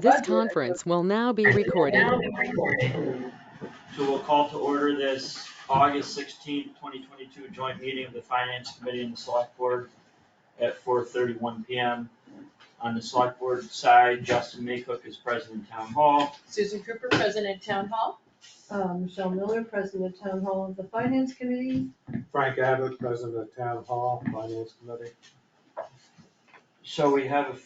This conference will now be recorded. So we'll call to order this August 16th, 2022 joint meeting of the Finance Committee and the Select Board at 4:31 PM. On the Select Board side, Justin Maycook is President Town Hall. Susan Cooper, President Town Hall. Michelle Miller, President of Town Hall of the Finance Committee. Frank Abbott, President of Town Hall, Finance Committee. So we have a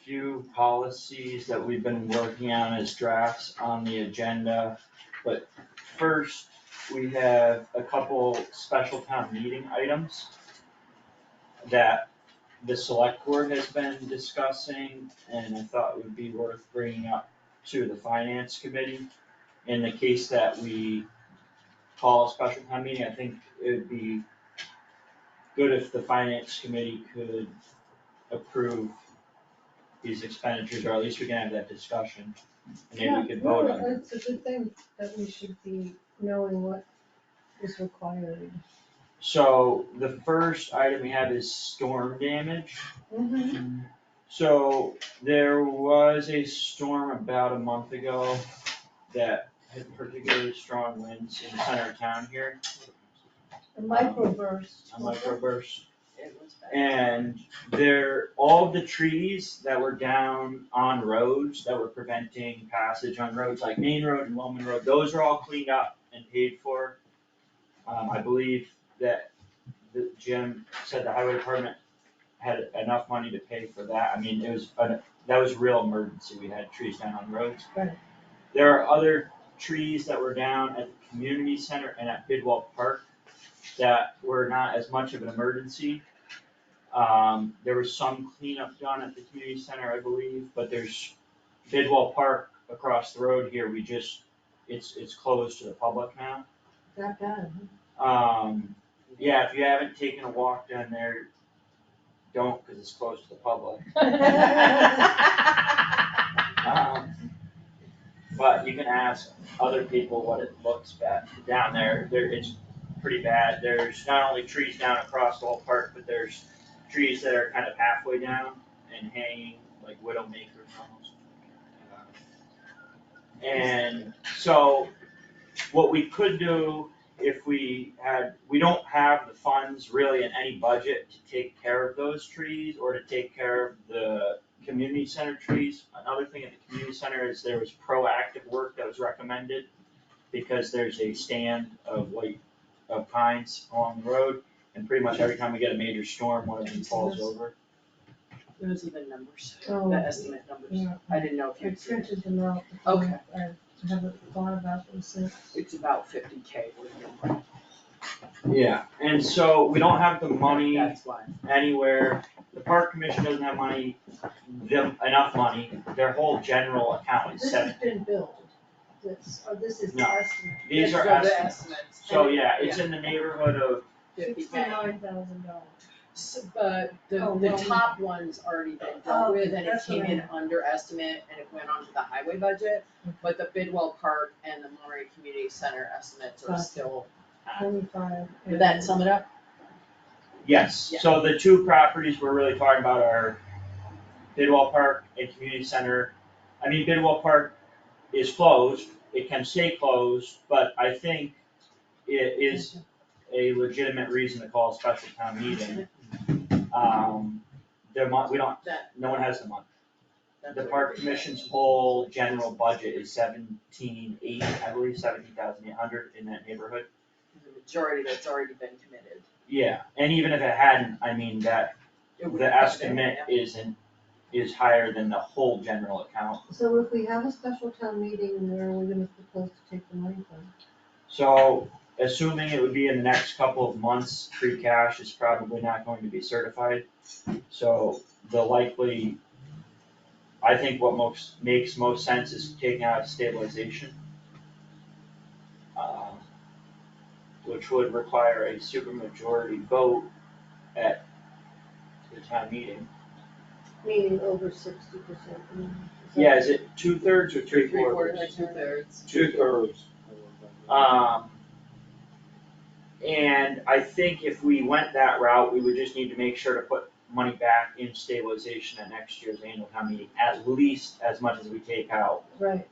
few policies that we've been working on as drafts on the agenda. But first, we have a couple special town meeting items that the select board has been discussing, and I thought would be worth bringing up to the finance committee. In the case that we call a special town meeting, I think it would be good if the finance committee could approve these expenditures, or at least we can have that discussion, and maybe we could vote on it. It's a good thing that we should be knowing what is required. So the first item we have is storm damage. So there was a storm about a month ago that had particularly strong winds in the center of town here. A microburst. A microburst. It was bad. And all of the trees that were down on roads that were preventing passage on roads like Main Road and Lowman Road, those are all cleaned up and paid for. I believe that Jim said the highway department had enough money to pay for that. I mean, that was a real emergency. We had trees down on roads. Right. There are other trees that were down at the community center and at Bidwell Park that were not as much of an emergency. There was some cleanup done at the community center, I believe, but there's Bidwell Park across the road here, it's closed to the public now. That bad, Yeah, if you haven't taken a walk down there, don't, cause it's closed to the public. But you can ask other people what it looks bad down there, it's pretty bad. There's not only trees down across the whole park, but there's trees that are kind of halfway down and hanging like widowmakers almost. And so what we could do if we don't have the funds really in any budget to take care of those trees or to take care of the community center trees. Another thing at the community center is there was proactive work that was recommended because there's a stand of pines along the road, and pretty much every time we get a major storm, one of them falls over. Those are the numbers, Oh. the estimate numbers. Yeah. I didn't know if I you'd seen it. printed them out. Okay. I haven't thought about them since. It's about 50K with your. Yeah, and so we don't have the money That's why. anywhere, the park commission doesn't have enough money, their whole general account is This seven. has been billed, this is the No. estimate. These are the estimates, so yeah, it's in the neighborhood of, 50K. $69,000. So, but the well, top one's already been Oh, dealt with, and it that's came what in I- under estimate, and it went onto the highway budget. But the Bidwell Park and the Monterey Community Center estimates are Gotcha. still. 25. Did that sum it up? yes, Yeah. so the two properties we're really talking about are Bidwell Park and Community Center. I mean, Bidwell Park is closed, it can stay closed, but I think it is a legitimate reason to call a special town meeting. No one has the money. The park commission's whole general budget is 17,800, I believe, 17,800 in that neighborhood. The majority that's already been committed. Yeah, and even if it hadn't, I mean, that, It would the have been, estimate yeah. is higher than the whole general account. So if we have a special town meeting, where are we gonna propose to take the money from? So, assuming it would be in the next couple of months, free cash is probably not going to be certified. So I think what makes most sense is taking out stabilization, which would require a supermajority vote at the town meeting. Meaning over 60%. Yeah, is it 2/3 or 3/4? 3/4, 2/3. 2/3. And I think if we went that route, we would just need to make sure to put money back in stabilization at next year's annual town meeting, at least as much as we take out. Right,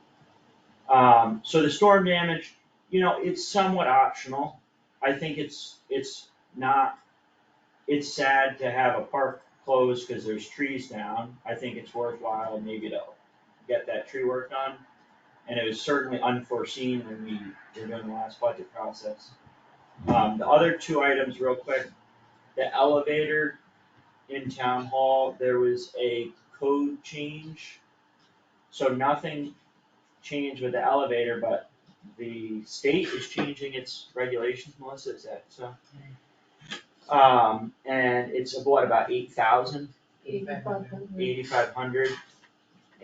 So the storm damage, it's somewhat optional. I think it's not, it's sad to have a park closed because there's trees down. I think it's worthwhile maybe to get that tree work done. And it was certainly unforeseen when we were doing the last budget process. The other two items real quick, the elevator in town hall, there was a code change. So nothing changed with the elevator, but the state is changing its regulations, Melissa, is that so? And it's about 8,000, 8,500. 8,500.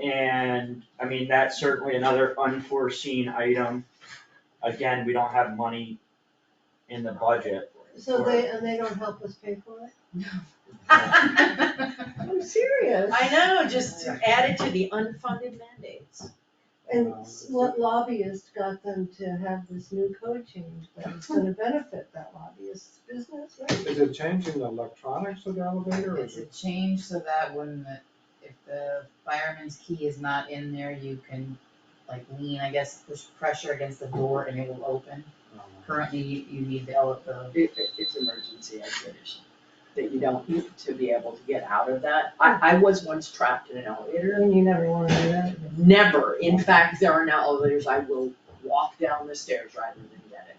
And, I mean, that's certainly another unforeseen item. Again, we don't have money in the budget. So they don't help us pay for it? I'm serious. I know, just add it to the unfunded mandates. And what lobbyist got them to have this new code change that is gonna benefit that lobbyist's business, right? Is it changing the electronics of the elevator or It's is a it? change so that if the fireman's key is not in there, you can like lean, I guess, push pressure against the door and it will open. Currently, you need the elevator. It's emergency exit, that you don't need to be able to get out of that. I was once trapped in an elevator. And you never wanna do that. Never, in fact, there are now elevators, I will walk down the stairs rather than get in.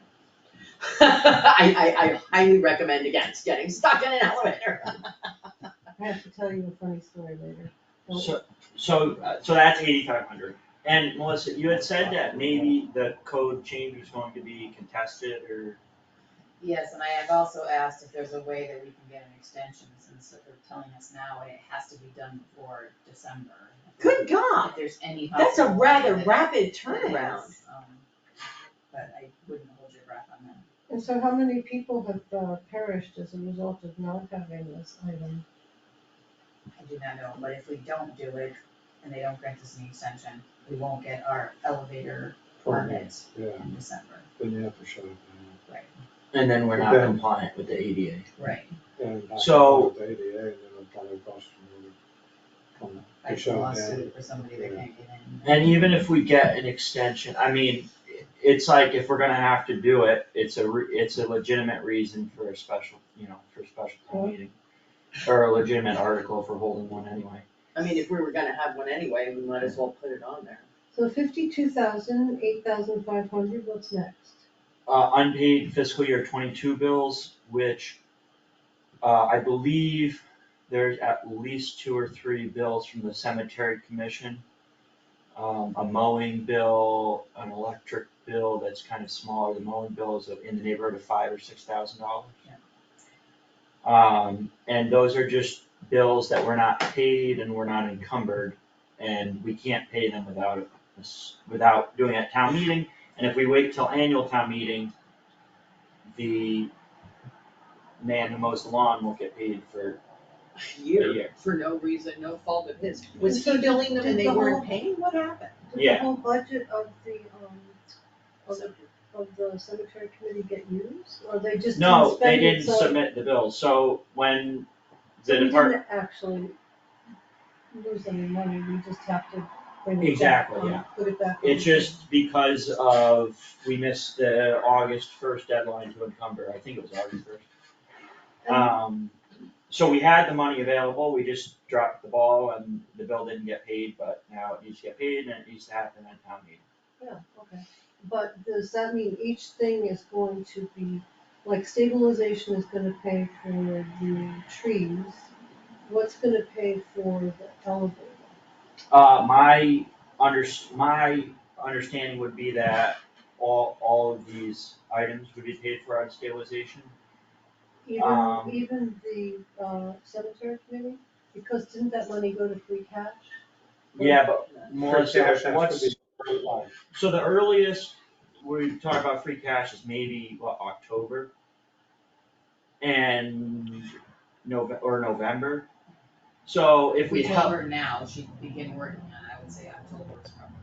I highly recommend against getting stuck in an elevator. I have to tell you a funny story later. Don't- So that's 8,500. And Melissa, you had said that maybe the code change was going to be contested or, Yes, and I have also asked if there's a way that we can get an extension, since they're telling us now it has to be done before December. Good God, If there's any that's a possible way rather that rapid it turnaround. is, But I wouldn't hold your breath on that. And so how many people have perished as a result of not having this item? I do not know, but if we don't do it and they don't grant us an extension, we won't get our elevator permit Yeah, in December. then you have to shut it Right, and then we're not Okay. compliant with the ADA. right. down. And back So- to the ADA, and then it'll probably cost more to Fight shut a it lawsuit down. for somebody that can't get in. And even if we get an extension, I mean, it's like if we're gonna have to do it, it's a legitimate reason for a special, for a special town meeting. Or a legitimate article for holding one anyway. I mean, if we were gonna have one anyway, we might as well put it on there. So 52,000, 8,500, what's next? Unpaid fiscal year 22 bills, which, I believe there's at least 2 or 3 bills from the cemetery commission. A mowing bill, an electric bill that's kind of smaller, the mowing bill is in the neighborhood of $5,000 or $6,000. And those are just bills that were not paid and were not encumbered, and we can't pay them without doing it at town meeting. And if we wait till annual town meeting, the man who mows the lawn won't get paid for a year. For no reason, no fault of his. Was So he billing them and did they the weren't whole- paying? What happened? Did Yeah. the whole budget of the cemetery committee get used, or they just No, didn't they spend it, didn't so? submit the bill, so when So the we department, didn't actually lose any money, we just have to bring it back Exactly, on, yeah. put it back on. it's just because we missed the August 1st deadline to encumber, I think it was August 1st. So we had the money available, we just dropped the ball and the bill didn't get paid, but now it needs to get paid and it needs to happen at town meeting. Yeah, okay, but does that mean each thing is going to be, like stabilization is gonna pay for the trees, what's gonna pay for the elevator? My understanding would be that all of these items would be paid for out of stabilization. Even the cemetery committee, because didn't that money go to free cash? Yeah, but Free Melissa, cash has to what's, be straight line. so the earliest we talk about free cash is maybe, October? And November? So if If we we told help, her now, she'd begin working on it, I would say October is probably.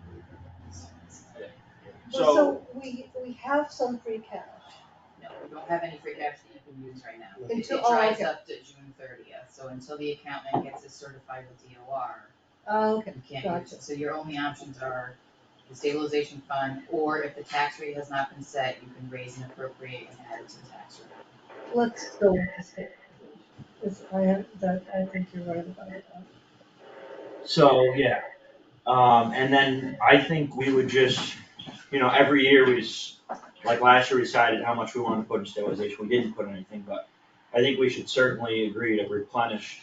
so, We have some free cash. No, we don't have any free cash to even can use right now. Until- It oh, dries okay. up to June 30th, so until the accountant gets it certified with DOR, Oh, okay, you can't use gotcha. it. So your only options are the stabilization fund, or if the tax rate has not been set, you can raise and appropriate and add it to the tax rate. Let's go with the stabilization. I think you're right about that. So, yeah, and then I think we would just, every year like last year we decided how much we wanted to put in stabilization, we didn't put anything, but I think we should certainly agree to replenish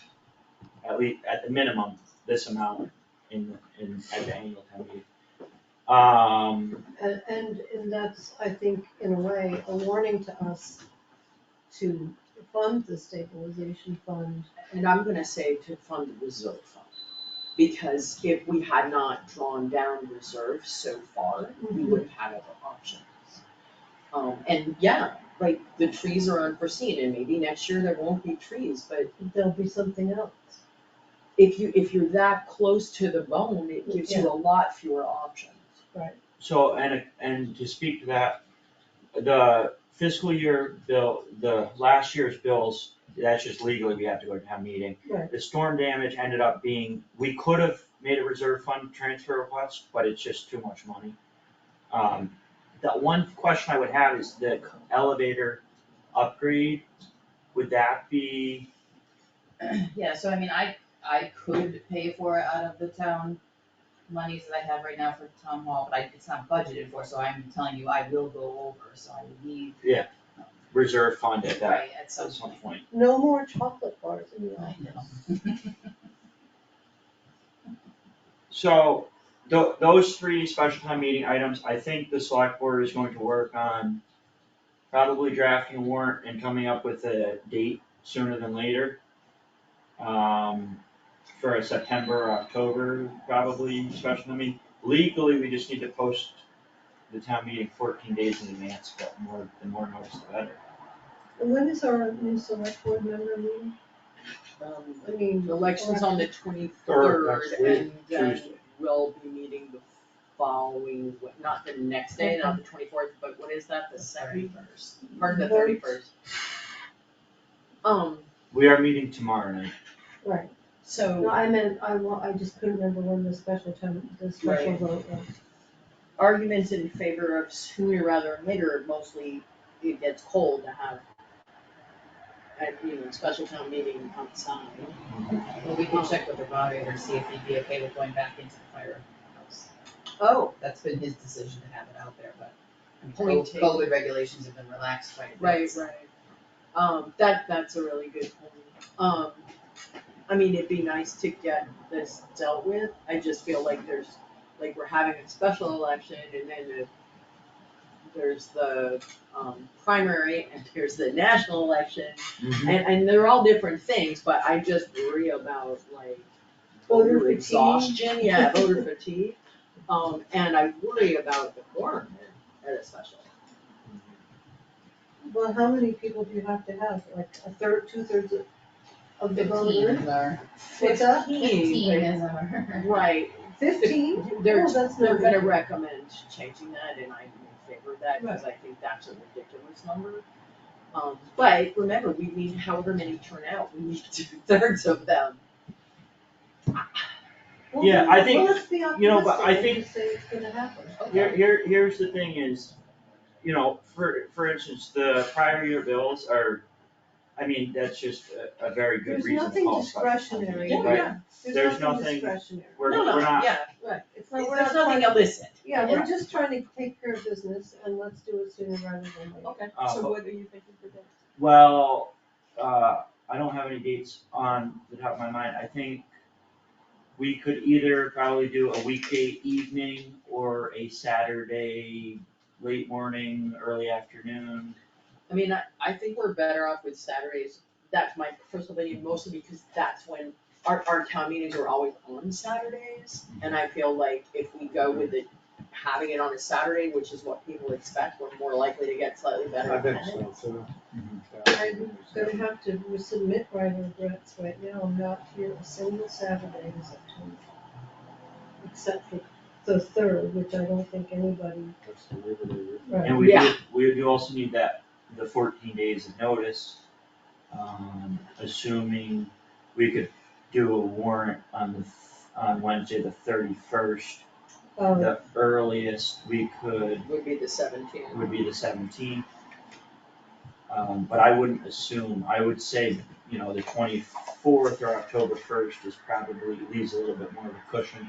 at the minimum, this amount at the annual town meeting. And that's, I think, in a way, a warning to us to fund the stabilization fund. And I'm gonna say to fund the reserve fund, because if we had not drawn down reserves so far, we would have had other options. And yeah, like the trees are unforeseen, and maybe next year there won't be trees, but There'll be something else. if you're that close to the bone, it gives you a lot fewer options. So, and to speak to that, the fiscal year bill, the last year's bills, that's just legally, we have to go to town meeting. Right. The storm damage ended up being, we could have made a reserve fund transfer request, but it's just too much money. The one question I would have is the elevator upgrade, would that be, Yeah, so I mean, I could pay for it out of the town monies that I have right now for town hall, but it's not budgeted for, so I'm telling you, I will go over, so I would need. reserve fund at that, Right, at at some some point. point? No more chocolate bars in the I office. know. So, those three special town meeting items, I think the select board is going to work on probably drafting a warrant and coming up with a date sooner than later. For a September, October, probably special town meeting. Legally, we just need to post the town meeting 14 days in advance, but the more notice, the better. And when is our new select board member meeting? I mean. The election's on the Third, 23rd, next week, and then Tuesday. we'll be meeting the following, not the next day, not the 24th, but what is that, the 31st? Pardon, the 31st. We are meeting tomorrow night. Right, no, So I meant, I just couldn't remember when the special Right. vote was. arguments in favor of sooner rather than later, mostly it gets cold to have a, special town meeting outside. Well, we can check with the moderator, see if he'd be okay with going back into the firehouse. Oh, That's been his decision to have it out there, but Point taken. COVID regulations have been relaxed quite a bit. right. so- That's a really good point. I mean, it'd be nice to get this dealt with. I just feel like we're having a special election and then there's the primary and there's the national election. And they're all different things, but I just worry about Voter voter fatigue. exhaustion, voter fatigue. And I worry about the quorum at a special. Well, how many people do you have to have, like a third, 2/3 of the 15 voters? is our, What's that? 15 is our. Right. 15? They're, Oh, that's they're not gonna bad. recommend changing that, and I'm in favor of that, because I think that's a ridiculous number. But remember, we need however many turn out, we need 2/3 of them. Well, Yeah, I think, well, let's be but I optimistic and think- just say it's gonna happen. Here's the thing is, for instance, the prior year bills are, I mean, that's just a very good There's reason to nothing call special town discretionary, meeting, Yeah, right? yeah. There's There's nothing nothing- discretionary. We're No, not, yeah, Right, it's not, we're there's not nothing trying, illicit. yeah, Yeah. we're just trying to take care of business and let's do it sooner rather than later. Okay, Uh, so but- what are you thinking for that? well, I don't have any dates on the top of my mind, I think we could either probably do a weekday evening or a Saturday late morning, early afternoon. I mean, I think we're better off with Saturdays, that's my personal opinion, mostly because that's when our town meetings are always on Saturdays. And I feel like if we go with having it on a Saturday, which is what people expect, we're more likely to get slightly better I think attendance. so too. I'm gonna have to submit my regrets right now, I'm not here a single Saturday in September. Except for the 3rd, which I don't think anybody, That's the Labor Day. right. And we Yeah. do also need that the 14 days of notice. Assuming we could do a warrant on Wednesday, the 31st. The earliest we could Would be the 17th. would be the 17th. But I wouldn't assume, I would say, the 24th or October 1st is probably, leaves a little bit more of a cushion.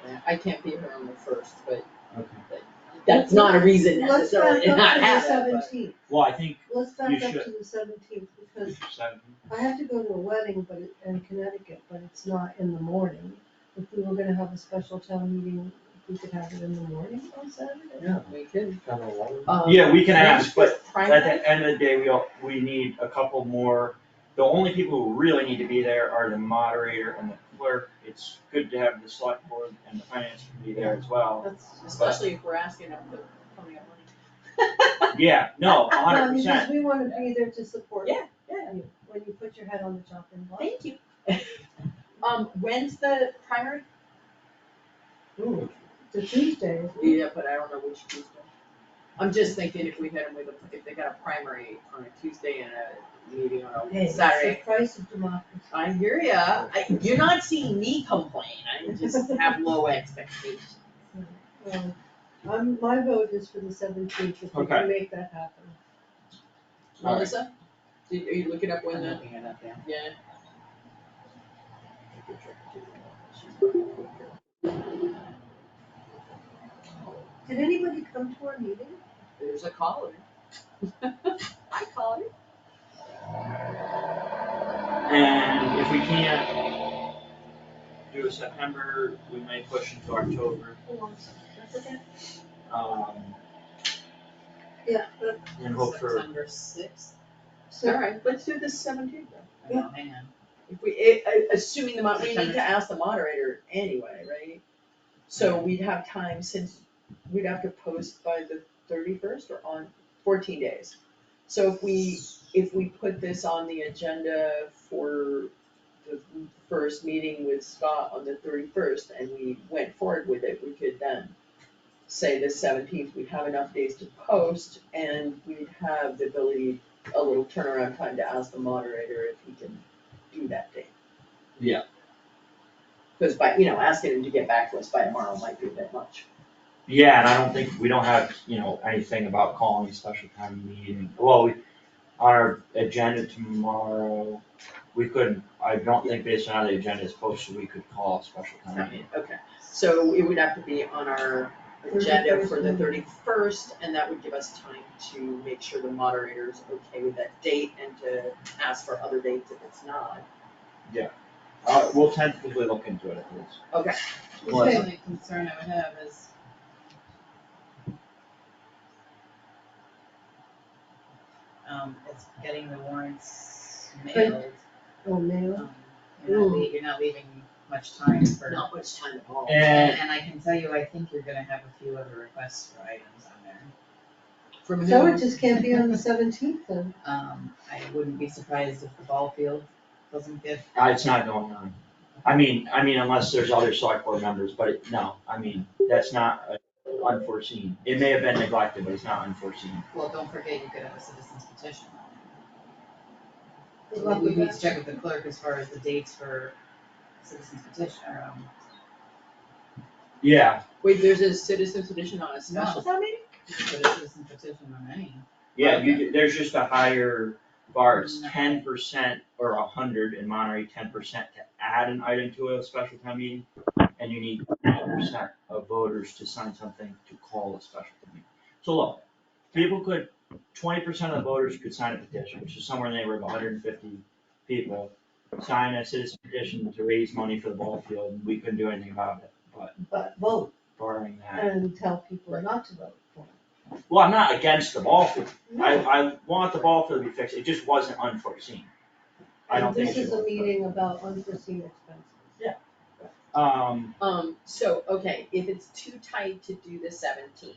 Yeah, I can't be here on the 1st, but Okay. that's not a reason Let's necessarily back to up not to have the it, but. 17th. Well, I think Let's You back up should. to the 17th because 17th. I have to go to a wedding, in Connecticut, but it's not in the morning. If we were gonna have a special town meeting, if we could have it in the morning on Saturday. Yeah, we could. 10 or 11. Yeah, we can When's ask, but the primary? at the end of the day, we need a couple more. The only people who really need to be there are the moderator and the clerk. It's good to have the select board and the finance committee there as well. That's, especially if we're asking them to come get money. Yeah, no, No, 100%. because we wanna be there to support Yeah, yeah. you, when you put your head on the chopping block. Thank you. When's the primary? Ooh, it's a Tuesday, isn't it? Yeah, but I don't know which Tuesday. I'm just thinking if we hit them with if they got a primary on a Tuesday and a meeting on Hey, a it's Saturday. the price of democracy. I hear ya. You're not seeing me complain. I just have low expectations. My vote is for the 17th, if we Okay. can make that happen. All right. Melissa, are you looking up when I'm the, looking it up, yeah. yeah? Did anybody come to our meeting? There's a caller. Hi, caller. And if we can't do a September, we may push into October. Hold on a second, that's okay. Yeah, but, And hope for, September 6th. All right, let's do the 17th then. No, hang on. If assuming we need to ask the moderator anyway, right? So we'd have time since we'd have to post by the 31st or on 14 days. So if we put this on the agenda for the first meeting with Scott on the 31st and we went forward with it, we could then say the 17th, we'd have enough days to post and we'd have the ability, a little turnaround time to ask the moderator if he can do that date. Yeah. Cause asking him to get back to us by tomorrow might be a bit much. yeah, and I don't think, we don't have, anything about calling a special town meeting. Well, on our agenda tomorrow, we couldn't, I don't think based on how the agenda is posted, we could call a special town meeting. Okay, so it would have to be on our agenda for the 31st, and that would give us time to make sure the moderator's okay with that date and to ask for other dates if it's not. We'll tentatively look into it at least. Okay. The Melissa. only concern I would have is it's getting the warrants mailed. oh, mail. You're not leaving much time for. Not much time at all. And I can tell you, I think you're gonna have a few other requests for items on there. From So who? it just can't be on the 17th then? I wouldn't be surprised if the ball field doesn't get. it's not going on. I mean, unless there's other select board members, but no, that's not unforeseen. It may have been neglected, but it's not unforeseen. Well, don't forget, you could have a citizen's petition. Good luck We with need to that. check with the clerk as far as the dates for citizen's petition, Yeah, Wait, there's a citizen's petition on a special No. town meeting? put a citizen's petition on any. yeah, Okay. there's just a higher bar, it's No. 10% or 100 in Monterey, 10% to add an item to a special town meeting. And you need 10% of voters to sign something to call a special town meeting. So look, 20% of the voters could sign a petition, which is somewhere in the neighborhood of 150 people. Sign a citizen petition to raise money for the ball field, and we couldn't do anything about it, But vote barring that. and tell people not to vote for it. Well, I'm not against the ball field, No. I want the ball field to be fixed, it just wasn't unforeseen. I don't think it This should. is a meeting about unforeseen expenses. So, okay, if it's too tight to do the 17th.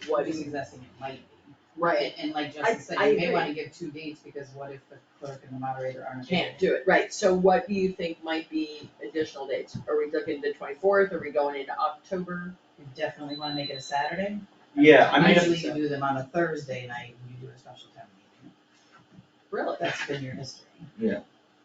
What What is is, suggesting it might be. right, And like I Justin said, you may agree. wanna give 2 dates, because what if the clerk and the moderator aren't can't do it, right, so what do you think might be additional dates? Are we looking the 24th, are we going into October? You definitely wanna make it a Saturday. Yeah, I mean, Usually you do them on a Thursday night when you do a special town meeting. Really? That's been your history.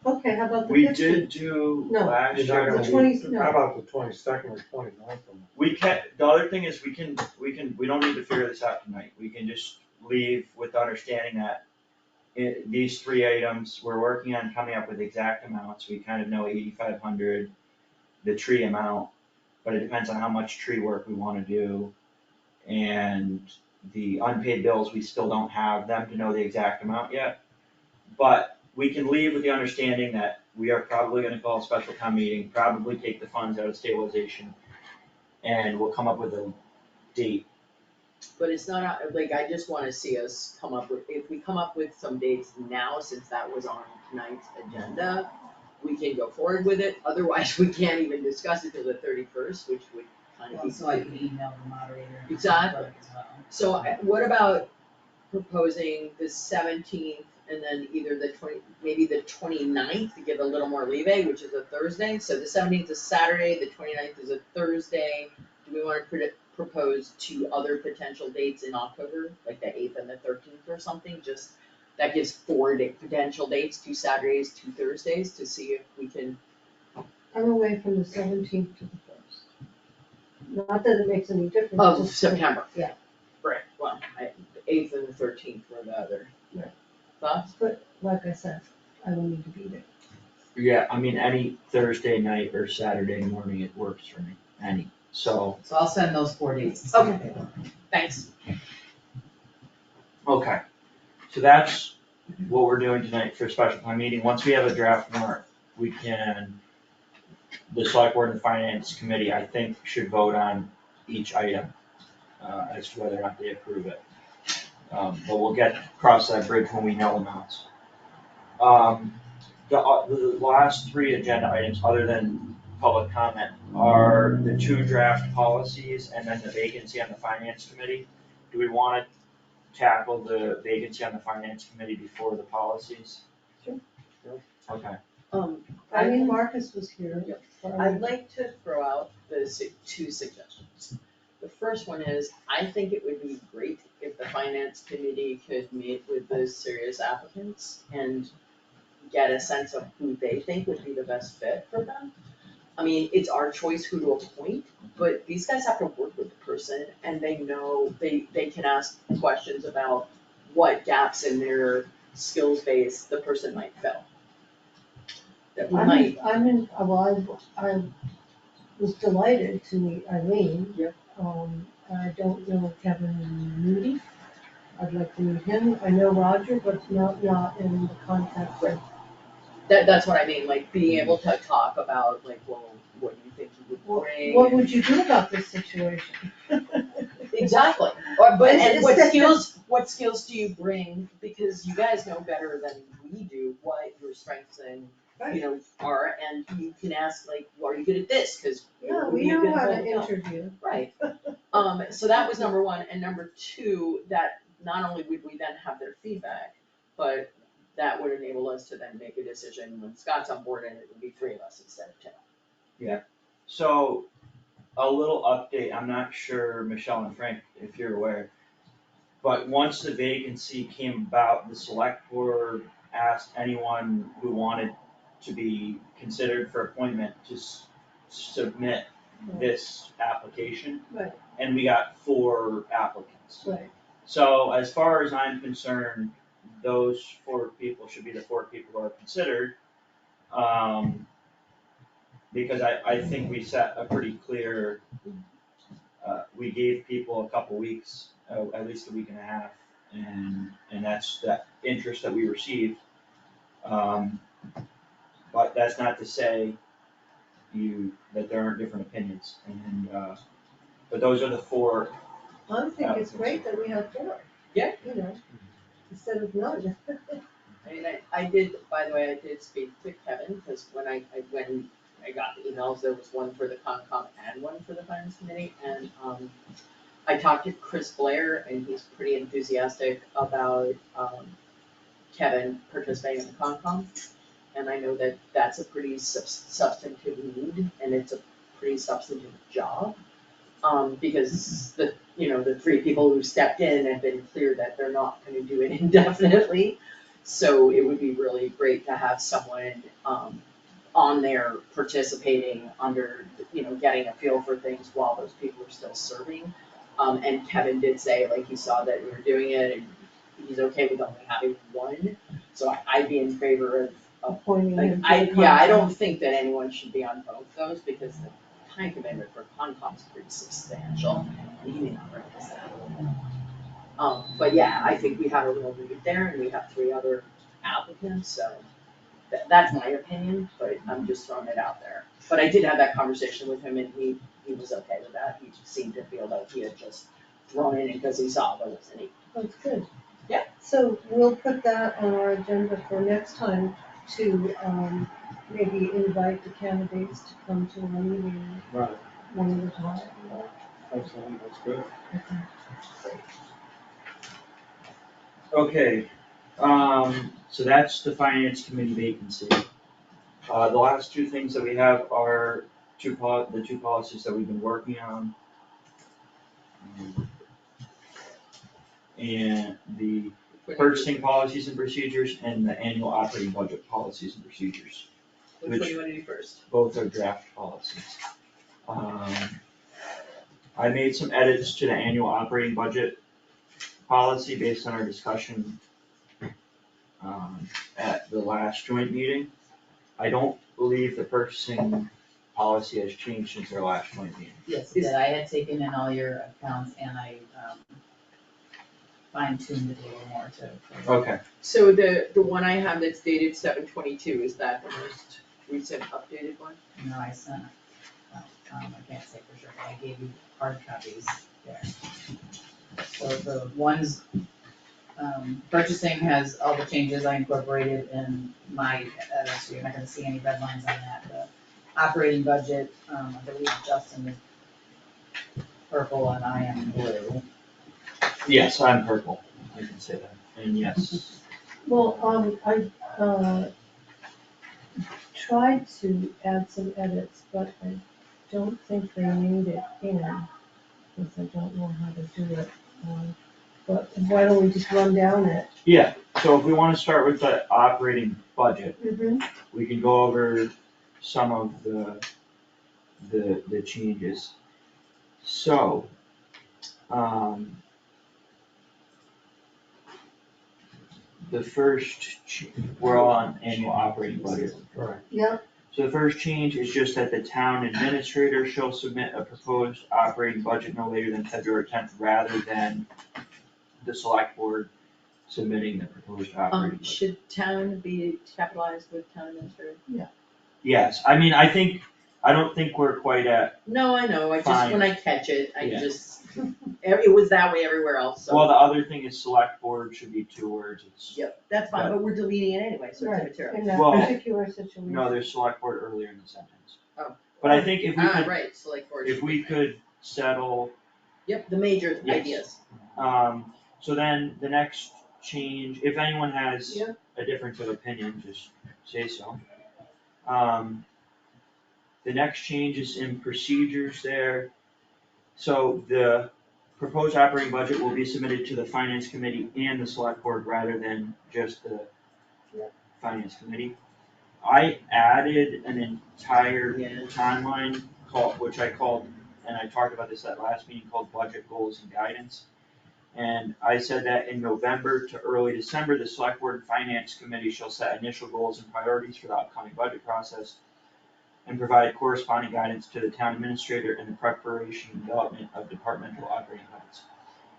Okay, how about the we 15th? did do No. last You're not year. gonna The 20 meet- no. How about the 22nd or 29th? We can, the other thing is we don't need to figure this out tonight, we can just leave with the understanding that these three items, we're working on coming up with exact amounts, we kind of know 8,500, the tree amount, but it depends on how much tree work we wanna do. And the unpaid bills, we still don't have them to know the exact amount yet. But we can leave with the understanding that we are probably gonna call a special town meeting, probably take the funds out of stabilization, and we'll come up with a date. But it's not, like, I just wanna see us come up with, if we come up with some dates now, since that was on tonight's agenda, we can go forward with it, otherwise we can't even discuss it till the 31st, which would kind of be. So I can email the moderator. and Exactly. clerk as well. So what about proposing the 17th and then either maybe the 29th to give a little more leeway, which is a Thursday, so the 17th is Saturday, the 29th is a Thursday. Do we wanna propose two other potential dates in October, like the 8th and the 13th or something, just, that gives four potential dates, 2 Saturdays, 2 Thursdays, to see if we can. I'm away from the 17th to the 1st. Not that it makes any difference. Of just- September. Yeah. Right, well, the 8th and the 13th were the other. Right. Thoughts? But like I said, I will need to be there. Yeah, I mean, any Thursday night or Saturday morning, it works for me, so, So I'll send those 4 dates. Okay. Thanks. okay. So that's what we're doing tonight for a special town meeting, once we have a draft warrant, we can, the select board and the finance committee, I think, should vote on each item, as to whether or not they approve it. But we'll cross that bridge when we know amounts. The last three agenda items, other than public comment, are the 2 draft policies and then the vacancy on the finance committee. Do we wanna tackle the vacancy on the finance committee before the policies? Sure. Okay, I mean, Marcus was here. Yep. for- I'd like to throw out the 2 suggestions. The first one is, I think it would be great if the finance committee could meet with the serious applicants and get a sense of who they think would be the best fit for them. I mean, it's our choice who to appoint, but these guys have to work with the person and they know, they can ask questions about what gaps in their skills base the person might fill. That we might. I was delighted to meet Eileen. Yep. I don't know Kevin Moody. I'd like to meet him. I know Roger, but not in the context of. That's what I mean, like being able to talk about like, well, what do you think you would bring? What would you do about this situation? Exactly, but It's what skills do you bring, because you guys know better than we do what your strengths and, are, and you can ask like, well, are you good at this, cause. Yeah, would we be a know good how to role fill. interview. Right, so that was number one, and number two, that not only would we then have their feedback, but that would enable us to then make a decision when Scott's on board, and it would be 3 of us instead of 2. so a little update, I'm not sure, Michelle and Frank, if you're aware, but once the vacancy came about, the select board asked anyone who wanted to be considered for appointment to submit this application. Right. And we got 4 applicants. Right. So as far as I'm concerned, those 4 people should be the 4 people who are considered. Because I think we set a pretty clear, we gave people a couple weeks, at least a week and a half, and that's the interest that we received. But that's not to say that there aren't different opinions, but those are the 4. I think it's great that we have 4. Yeah. Instead of none. I mean, I did, by the way, I did speak to Kevin, because when I got the emails, there was one for the Concom and one for the Finance Committee, and, I talked to Chris Blair, and he's pretty enthusiastic about, Kevin participating in the Concom. And I know that that's a pretty substantive need, and it's a pretty substantive job. Because the three people who stepped in have been clear that they're not gonna do it indefinitely. So it would be really great to have someone, on there participating under, getting a feel for things while those people are still serving. And Kevin did say, like, he saw that we were doing it and he's okay with only having one. So I'd be in favor of Appointing like, him to I the Concom. don't think that anyone should be on both those, because the time commitment for Concom is pretty substantial, and he may not realize that. But yeah, I think we have a real need there, and we have three other applicants, so that's my opinion, but I'm just throwing it out there. But I did have that conversation with him, and he was okay with that, he seemed to feel like he had just thrown it in because he saw there was a need. That's good. Yeah. So we'll put that on our agenda for next time to, maybe invite the candidates to come to our meeting Right, one at a time. excellent, that's good. Okay, so that's the finance committee vacancy. The last two things that we have are the two policies that we've been working on. And the purchasing policies and procedures and the annual operating budget policies and procedures. Which one do you wanna do first? Both are draft policies. I made some edits to the annual operating budget policy based on our discussion at the last joint meeting. I don't believe the purchasing policy has changed since our last joint meeting. Yes, it did. I had taken in all your accounts and I fine tuned it a little more to. Okay, So the one I have that's dated 7/22, is that the most recent updated one? No, I sent, I can't say for sure, but I gave you hard copies there. So the ones, purchasing has all the changes I incorporated in my, so you're not gonna see any red lines on that. The operating budget, I believe Justin is purple and I am blue. yes, I'm purple, I can say that, and yes. Well, I, tried to add some edits, but I don't think they made it in, because I don't know how to do it. But why don't we just run down it? Yeah, so if we wanna start with the operating budget, Mm-hmm. we can go over some of the changes. So, the first, we're all on annual operating budget. Right. Yep, So the first change is just that the town administrator shall submit a proposed operating budget no later than February 10th, rather than the select board submitting the proposed operating budget. Should town be capitalized with town administrator? Yes, I don't think we're quite at, No, I know, Fine. when I catch it, Yeah. it was that way everywhere else, so. well, the other thing is select board should be 2 words, it's, Yep, that's fine, but we're deleting it anyway, so it's right, immaterial. in that Well, particular situation. no, there's select board earlier in the sentence. Oh. But I think if we could, Right, select board. if we could settle, Yep, the major Yes. ideas. so then the next change, if anyone has Yeah. a difference of opinion, just say so. The next change is in procedures there. So the proposed operating budget will be submitted to the finance committee and the select board rather than just the Yeah. finance committee. I added an entire Yeah. timeline called, which I called, and I talked about this at last meeting, called budget goals and guidance. And I said that in November to early December, the select board and finance committee shall set initial goals and priorities for the upcoming budget process and provide corresponding guidance to the town administrator in the preparation and development of departmental operating budgets.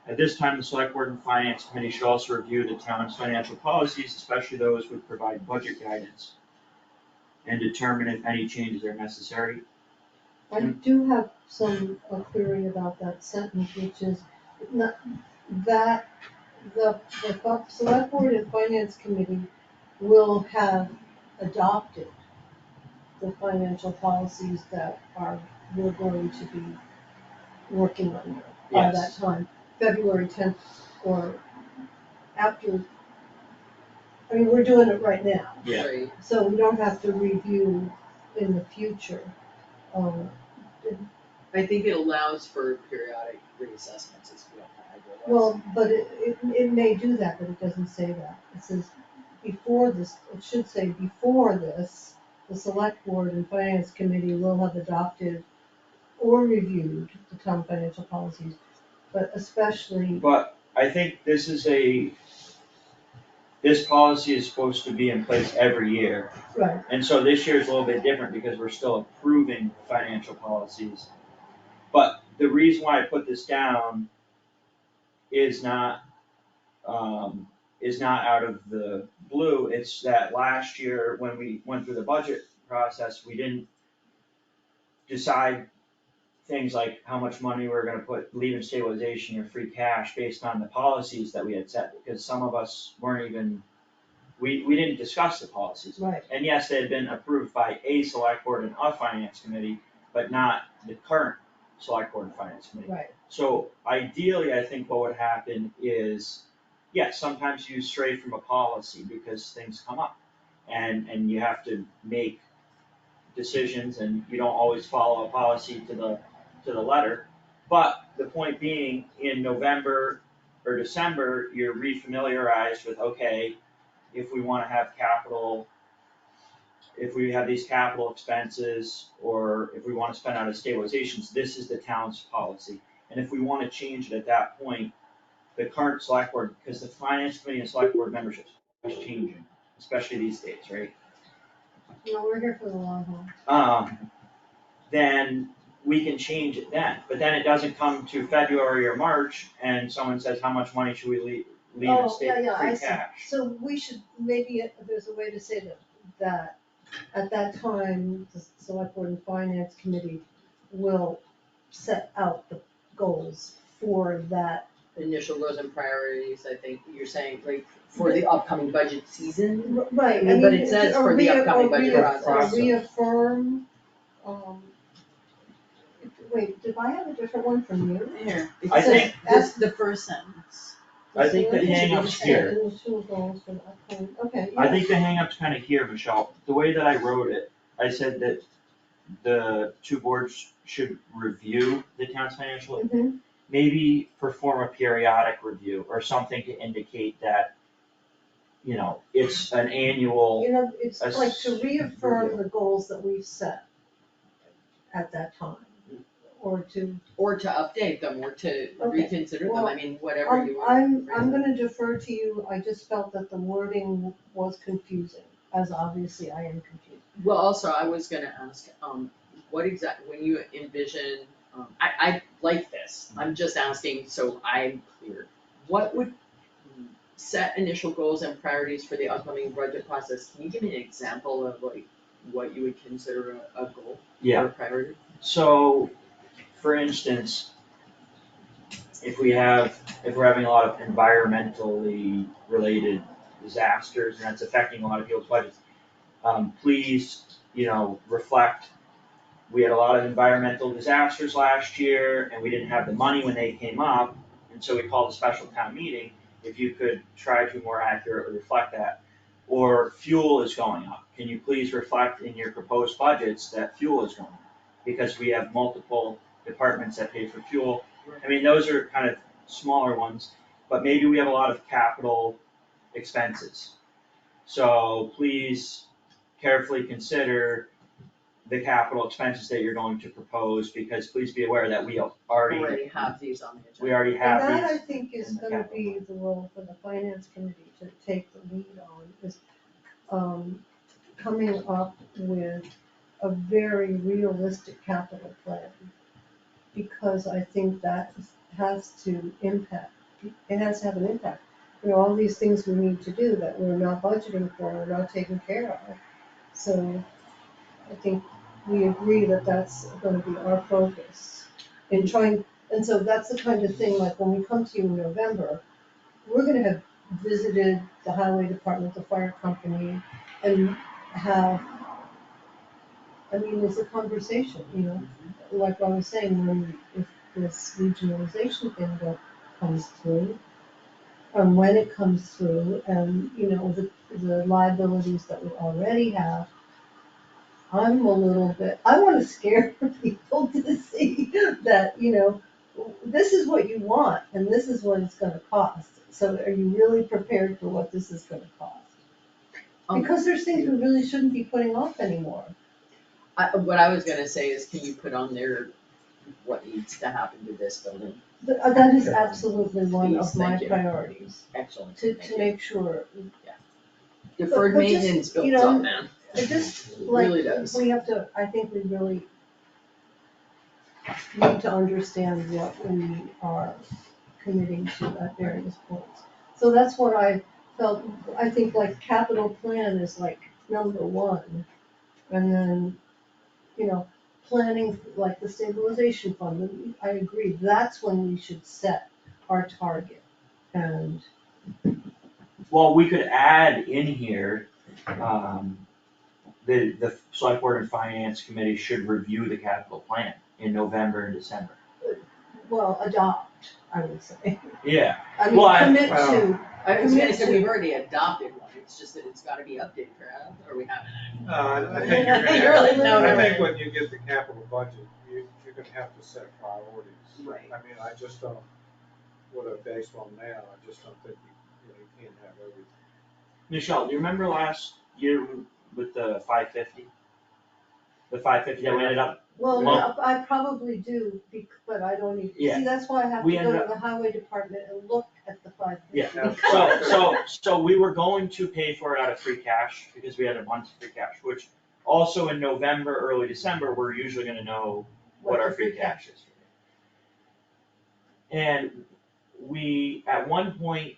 At this time, the select board and finance committee should also review the town's financial policies, especially those which provide budget guidance, and determine if any changes are necessary. I do have some query about that sentence, which is not, that the select board and finance committee will have adopted the financial policies that we're going to be working under by that Yes. time, February 10th or after. I mean, we're doing it right now, Yeah. Right. so we don't have to review in the future. I think it allows for periodic reassessments as well, otherwise. Well, but it may do that, but it doesn't say that. It says before this, it should say before this, the select board and finance committee will have adopted or reviewed the town financial policies, but especially, But I think this policy is supposed to be in place every year. right, And so this year is a little bit different because we're still approving financial policies. But the reason why I put this down is not, is not out of the blue. It's that last year, when we went through the budget process, we didn't decide things like how much money we're gonna leave in stabilization or free cash based on the policies that we had set, because some of us weren't even, we didn't discuss the policies. right, And yes, they had been approved by a select board and a finance committee, but not the current select board and finance committee. right. So ideally, I think what would happen is, yes, sometimes you stray from a policy because things come up. And you have to make decisions and you don't always follow a policy to the letter. But the point being, in November or December, you're refamiliarized with, okay, if we wanna have capital, if we have these capital expenses, or if we wanna spend out of stabilizations, this is the town's policy. And if we wanna change it at that point, the current select board, because the finance committee and select board membership is changing, especially these days, right? No, we're here for the long haul. Then we can change it then, but then it doesn't come to February or March and someone says, how much money should we leave in Oh, yeah, I free see. cash? So we should, maybe there's a way to say that at that time, the select board and finance committee will set out the goals for that. Initial goals and priorities, I think you're saying, like, for the upcoming budget season? Right, I But mean, it says or for the upcoming budget process. Reaffirm, wait, did I have a different one from you? Here, it I says, think this, the first sentence. I think the So hang-up's here. Initial goals for the upcoming, okay, yeah. I think the hang-up's kinda here, Michelle. The way that I wrote it, I said that the two boards should review the town's financial, Mhm. maybe perform a periodic review or something to indicate that, it's an annual. You know, it's a like to reaffirm review. the goals that we've set at that time, or to, Or to update them, or to Okay, reconsider them, well, I mean, whatever you want. I'm gonna defer to you, I just felt that the wording was confusing, as obviously I am confused. Well, also, I was gonna ask, what when you envision, I like this, I'm just asking, so I'm clear. What would set initial goals and priorities for the upcoming budget process? Can you give me an example of like, what you would consider a goal or a priority? So, for instance, if we're having a lot of environmentally related disasters and that's affecting a lot of people's budgets, please, reflect, we had a lot of environmental disasters last year and we didn't have the money when they came up, and so we called a special town meeting. If you could try to more accurately reflect that. Or fuel is going up, can you please reflect in your proposed budgets that fuel is going up? Because we have multiple departments that pay for fuel. I mean, those are kind of smaller ones, but maybe we have a lot of capital expenses. So please carefully consider the capital expenses that you're going to propose, because please be aware that we Already have these on the agenda. we already have And that, I these. think, is in the gonna capital. be the role for the finance committee to take the lead on, is, coming up with a very realistic capital plan. Because I think that has to impact, it has to have an impact. All these things we need to do that we're not budgeting for, we're not taking care of. So I think we agree that that's gonna be our focus in trying, and so that's the kind of thing, like when we come to you in November, we're gonna have visited the highway department, the fire company, and have, I mean, it's a conversation, like I was saying, if this regionalization thing that comes through, and when it comes through, and, the liabilities that we already have, I'm a little bit, I wanna scare people to see that, this is what you want and this is what it's gonna cost. So are you really prepared for what this is gonna cost? Because there's things we really shouldn't be putting off anymore. What I was gonna say is, can you put on there what needs to happen to this building? That is absolutely one of Please, my thank you. priorities, Excellent, to thank you. make sure. Deferred but just, maintenance builds up, man. It just, It like, really does. we have to, I think we really need to understand what we are committing to at various points. So that's what I felt, I think like capital plan is like number one. And then, planning like the stabilization fund, I agree, that's when we should set our target. And Well, we could add in here, the select board and finance committee should review the capital plan in November and December. well, adopt, I would say. Yeah, I mean, Well, commit to, I was gonna commit say, to- we've already adopted one, it's just that it's gotta be updated, correct? Or we haven't? I think you're gonna You're like, no, I no. think when you get the capital budget, you're gonna have to set priorities. Right. I mean, I just don't, what are based on now, I just don't think you can't have everything. Michelle, do you remember last year with the 550? The 550 that we ended up, well, Well- I probably do, but I don't even, Yeah. see, that's why I have We to go ended to the highway department and look at the 550. yeah, so we were going to pay for it out of free cash, because we had a bunch of free cash, which also in November, early December, we're usually gonna know what our the free cash is. And we, at one point,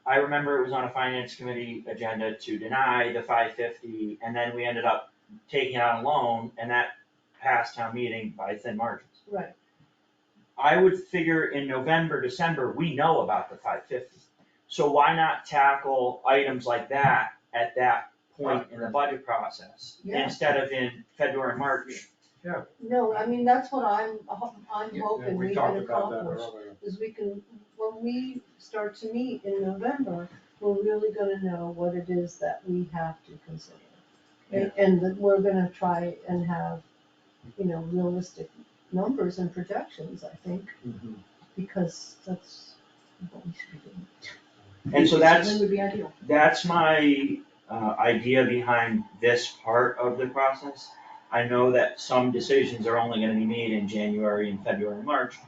I remember it was on a finance committee agenda to deny the 550, and then we ended up taking out a loan, and that passed town meeting by thin margins. Right, I would figure in November, December, we know about the 550. So why not tackle items like that at that point in the budget process, Yeah. instead of in February, March? no, I mean, that's what I'm Yeah, hoping we talked can about that accomplish, earlier. is we can, when we start to meet in November, we're really gonna know what it is that we have to consider. And that we're gonna try and have, realistic numbers and projections, I think, because that's what we should be doing. And so that's, Certainly would be ideal. that's my idea behind this part of the process. I know that some decisions are only gonna be made in January and February and March.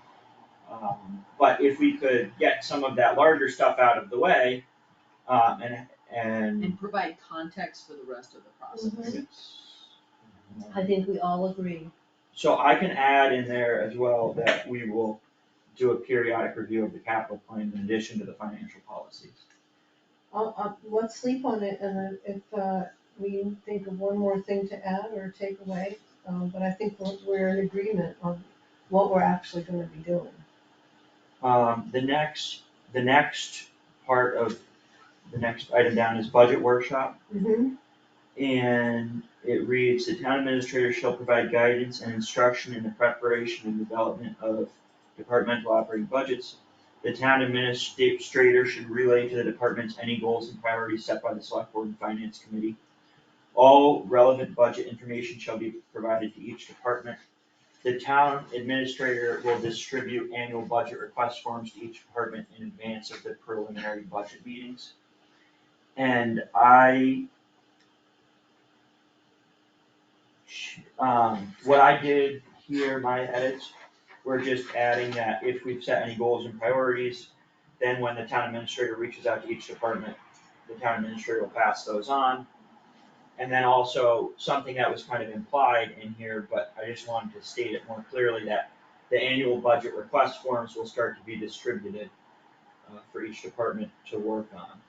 But if we could get some of that larger stuff out of the way, and And provide context for the rest of the process. I think we all agree. So I can add in there as well that we will do a periodic review of the capital plan in addition to the financial policies. Let's sleep on it, and then if we think of one more thing to add or take away, but I think we're in agreement on what we're actually gonna be doing. The next part of, the next item down is budget workshop. Mm-hmm. And it reads, the town administrator shall provide guidance and instruction in the preparation and development of departmental operating budgets. The town administrator should relay to the departments any goals and priorities set by the select board and finance committee. All relevant budget information shall be provided to each department. The town administrator will distribute annual budget request forms to each department in advance of the preliminary budget meetings. And what I did here, my edits, were just adding that if we've set any goals and priorities, then when the town administrator reaches out to each department, the town administrator will pass those on. And then also, something that was kind of implied in here, but I just wanted to state it more clearly, that the annual budget request forms will start to be distributed for each department to work on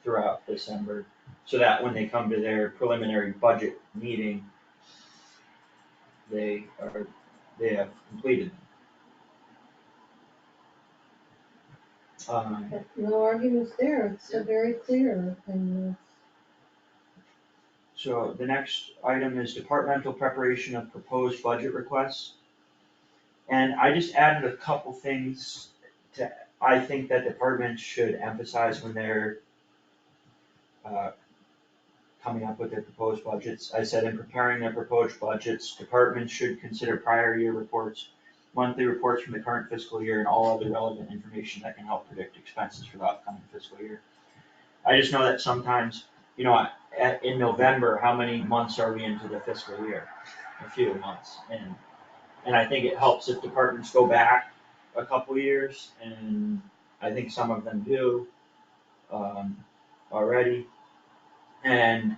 throughout December, so that when they come to their preliminary budget meeting, they have completed. No arguments there, it's very clear, and So the next item is departmental preparation of proposed budget requests. And I just added a couple things I think that departments should emphasize when they're coming up with their proposed budgets. I said in preparing their proposed budgets, departments should consider prior year reports monthly reports from the current fiscal year and all other relevant information that can help predict expenses for the upcoming fiscal year. I just know that sometimes, in November, how many months are we into the fiscal year? A few months, and I think it helps if departments go back a couple years, and I think some of them do, already. And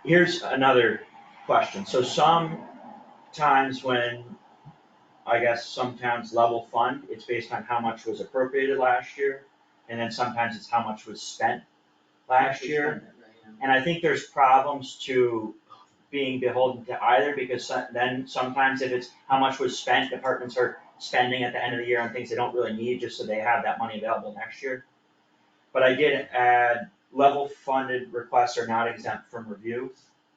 here's another question, so sometimes when, I guess some towns level fund, it's based on how much was appropriated last year, and then sometimes it's how much was spent last year. And I think there's problems to being beholden to either, because then sometimes if it's how much was spent, departments are spending at the end of the year on things they don't really need, just so they have that money available next year. But I did add level funded requests are not exempt from review,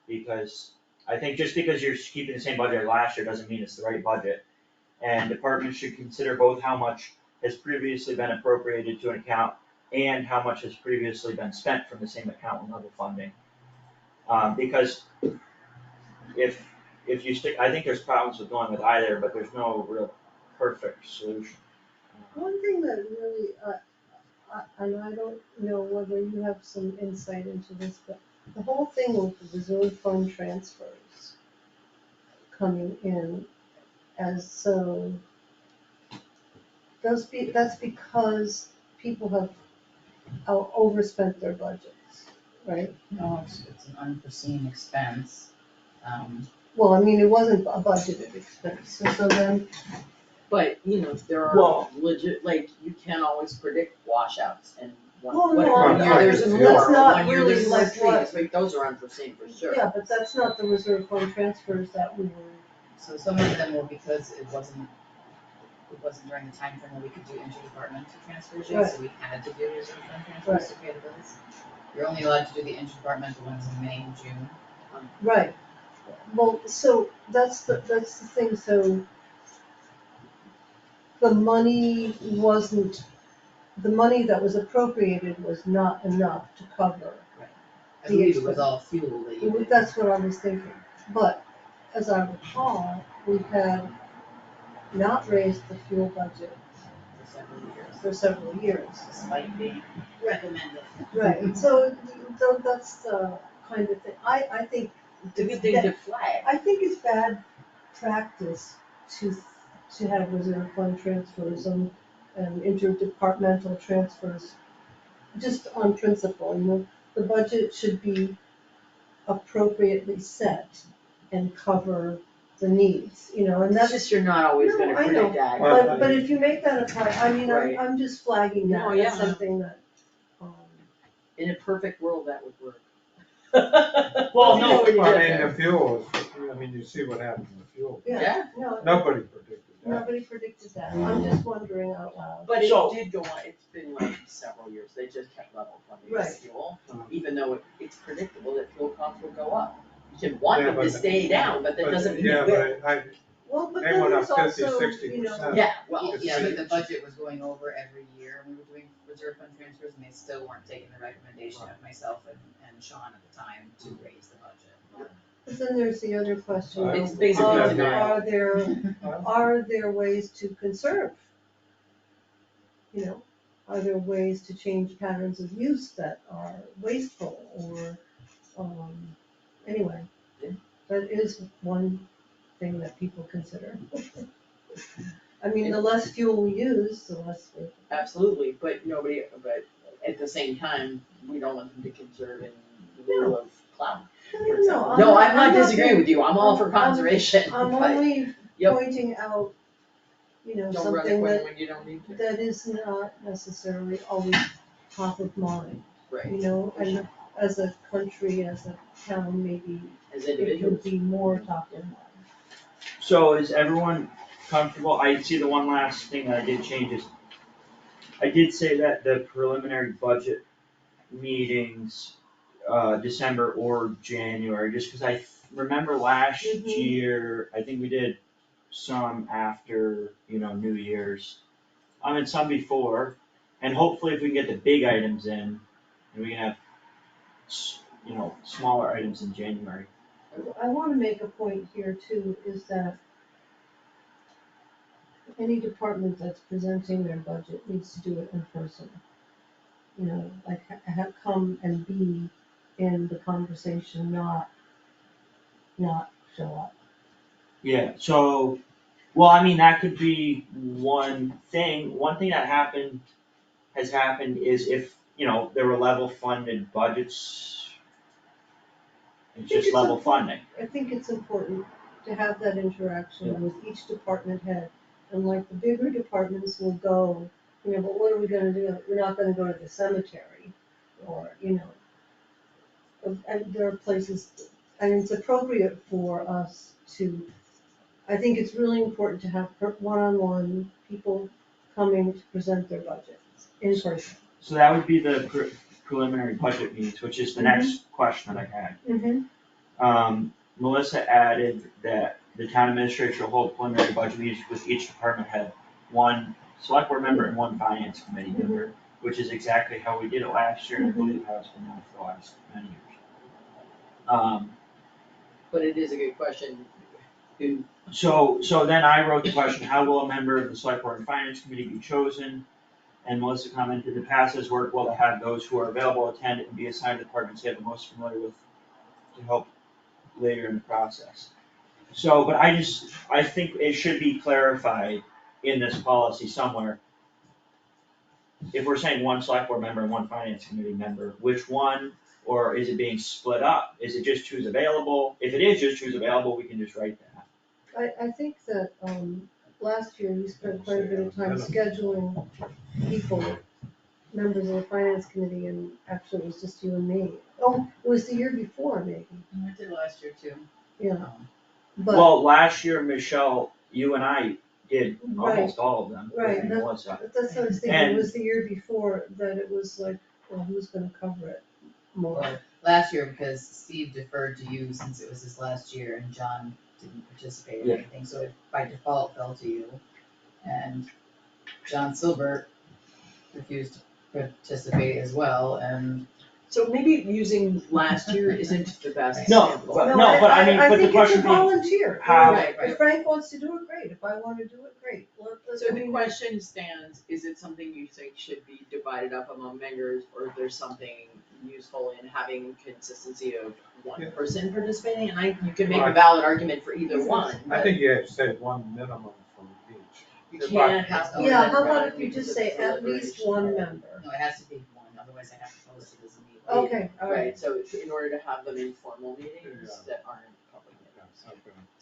because I think just because you're keeping the same budget as last year doesn't mean it's the right budget. And departments should consider both how much has previously been appropriated to an account and how much has previously been spent from the same account when level funding. Because if you stick, I think there's problems with going with either, but there's no real perfect solution. One thing that really, and I don't know whether you have some insight into this, but the whole thing with the reserve fund transfers coming in as so, that's because people have overspent their budgets, right? No, it's an unforeseen expense. Well, I mean, it wasn't a budgeted expense, so then, But, there are Well- legit, like, you can't always predict washouts and Well, no, one year I- there's let's more, not one year really there's more like trees, what- like, those are unforeseen for sure. yeah, but that's not the reserve fund transfers that we were. So some of them were because it wasn't during the time frame where we could do interdepartmental transfers yet, so we had to do reserve fund transfers to pay the bills. You're only allowed to do the interdepartmental ones in May and June. Right, well, so that's the thing, so the money that was appropriated was not enough to cover. I believe it was all fuel that you did. That's what I was thinking, but as I recall, we had not raised the fuel budget For several years, for several years. despite being recommended. Right, so that's the kind of thing, I think, It's a good thing to flag. I think it's bad practice to have reserve fund transfers and interdepartmental transfers, just on principle, the budget should be appropriately set and cover the needs, and It's that's. just you're not always No, gonna I know. predict that. But if you make that a part, Right. I'm just flagging No, that yeah. as something that, In a perfect world, that would work. Well, You no, know when you get I mean, there. the fuel, you see what happened with fuel. Yeah. no, Nobody predicted that. nobody predicted that, I'm just wondering out loud. But it So- did go on, it's been like several years, they just kept level funding Right. this fuel, Uh-huh. even though it's predictable that fuel costs will go up. You can want Yeah, them to but- stay down, but that doesn't mean Yeah, it will. but Well, but They then went up there's 50, also, 60%. Yeah, well, It's Yeah, but the huge. budget was going over every year, we were doing reserve fund transfers, and they still weren't taking the recommendation of myself and Sean at the time to raise the budget. but then there's the other question. It's of, basically Yeah. denial. Are there ways to conserve? Are there ways to change patterns of use that are wasteful or, anyway, Yeah. that is one thing that people consider. I mean, the less fuel we use, the less we. Absolutely, but at the same time, we don't want them to conserve in lieu of plowing, for example. No, I'm not disagreeing with you, I'm all for conservation, I'm but only Yep. pointing out, don't run something equipment that, when you don't need to. that is not necessarily always top of mind, Right, and as a country, as a town, maybe as it could individuals. be more top of mind. So is everyone comfortable? I see the one last thing that I did change is, I did say that the preliminary budget meetings, December or January, just because I remember last Mhm. year, I think we did some after, New Year's. And some before, and hopefully if we can get the big items in, and we can have, smaller items in January. I wanna make a point here too, is that any department that's presenting their budget needs to do it in person. You know, like have come and be in the conversation, not show up. Yeah, so, well, I mean, that could be one thing that has happened is if, there were level funded budgets, it's just level funding. I think it's important to have that interaction with each department head. And like the bigger departments will go, but what are we gonna do? We're not gonna go to the cemetery, or, and there are places, and it's appropriate for us to, I think it's really important to have one-on-one people coming to present their budgets in person. So that would be the preliminary budget meetings, which is the next question that I had. Melissa added that the town administrator will hold preliminary budget meetings with each department head, one select board member and one finance committee member, which is exactly how we did it last year, and I believe how it's been done for the last many years. But it is a good question. So then I wrote the question, how will a member of the select board and finance committee be chosen? And Melissa commented, the past has worked well to have those who are available attend and be assigned to departments they are the most familiar with to help later in the process. So, but I think it should be clarified in this policy somewhere. If we're saying one select board member and one finance committee member, which one, or is it being split up? Is it just who's available? If it is just who's available, we can just write that. I think that, last year we spent quite a bit of time scheduling people, members of the finance committee, and actually it was just you and me. Oh, it was the year before, maybe, I did last year too. yeah. But, Well, last year, Michelle, you and I did Right. almost all of them, Right, with Melissa. that's what I was thinking, it was the year before that it was like, well, who's gonna cover it more? Well, last year, because Steve deferred to you since it was his last year and John didn't participate in Yeah. anything, so it by default fell to you. And John Silbert refused to participate as well, and So maybe using last year isn't the best No, example. but the question I think it's a being, volunteer. how- Right, If Frank wants to do it, great, if I wanna do it, great. So the question stands, is it something you think should be divided up among members, or is there something useful in having consistency of one Yeah. person participating? And you can make a Right. valid argument for either one, I but think you have to say one minimum from each. you can't have more Yeah, than how about one if you because just of say at least deliberation. one member? no, it has to be one, otherwise I have to post it as a meeting. Okay, all right. Right, so in order to have them informal meetings Yeah. that aren't public meetings.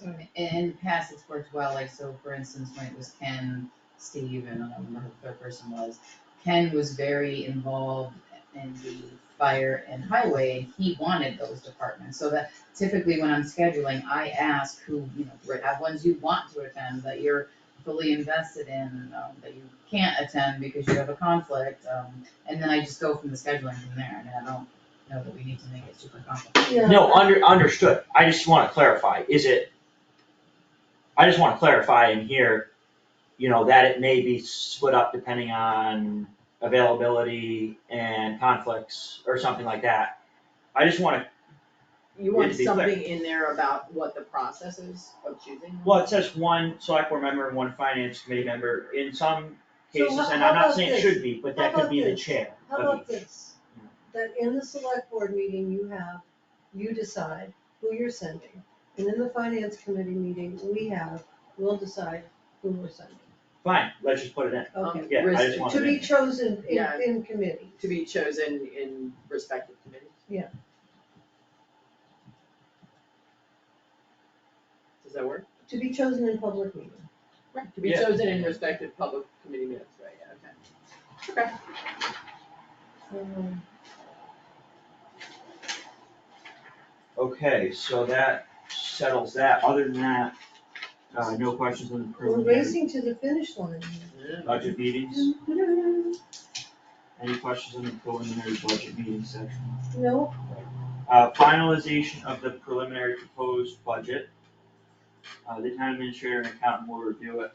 Okay. In the past, it's worked well, like, so for instance, when it was Ken, Steve, and I don't remember who the third person was, Ken was very involved in the fire and highway, and he wanted those departments, so that typically when I'm scheduling, I ask who, have ones you want to attend, that you're fully invested in, that you can't attend because you have a conflict, and then I just go from the scheduling from there, I mean, I don't know that we need to make it super complicated. Yeah. no, understood, I just wanna clarify, I just wanna clarify in here, that it may be split up depending on availability and conflicts or something like that. I just wanna, You Yeah, want to be clear. something in there about what the process is of choosing? well, it says one select board member and one finance committee member, in some So cases, how and I'm not about saying it this? should be, but that How could be about the this? chair How of about each. this? That in the select board meeting, you decide who you're sending. And in the finance committee meeting, we'll decide who we're sending. Fine, let's just put it in. Okay. Yeah, I just wanted To be to- chosen Yeah. in committee. To be chosen in respective committees? Yeah. Does that work? To be chosen in public meeting. Right. To be Yeah. chosen in respective public committee minutes, right, yeah, okay. Okay, so that settles that, other than that, no questions on the We're preliminary racing to the finish line. budget meetings? Any questions on the preliminary budget meeting section? No, Finalization of the preliminary proposed budget. The town administrator and accountant will review it.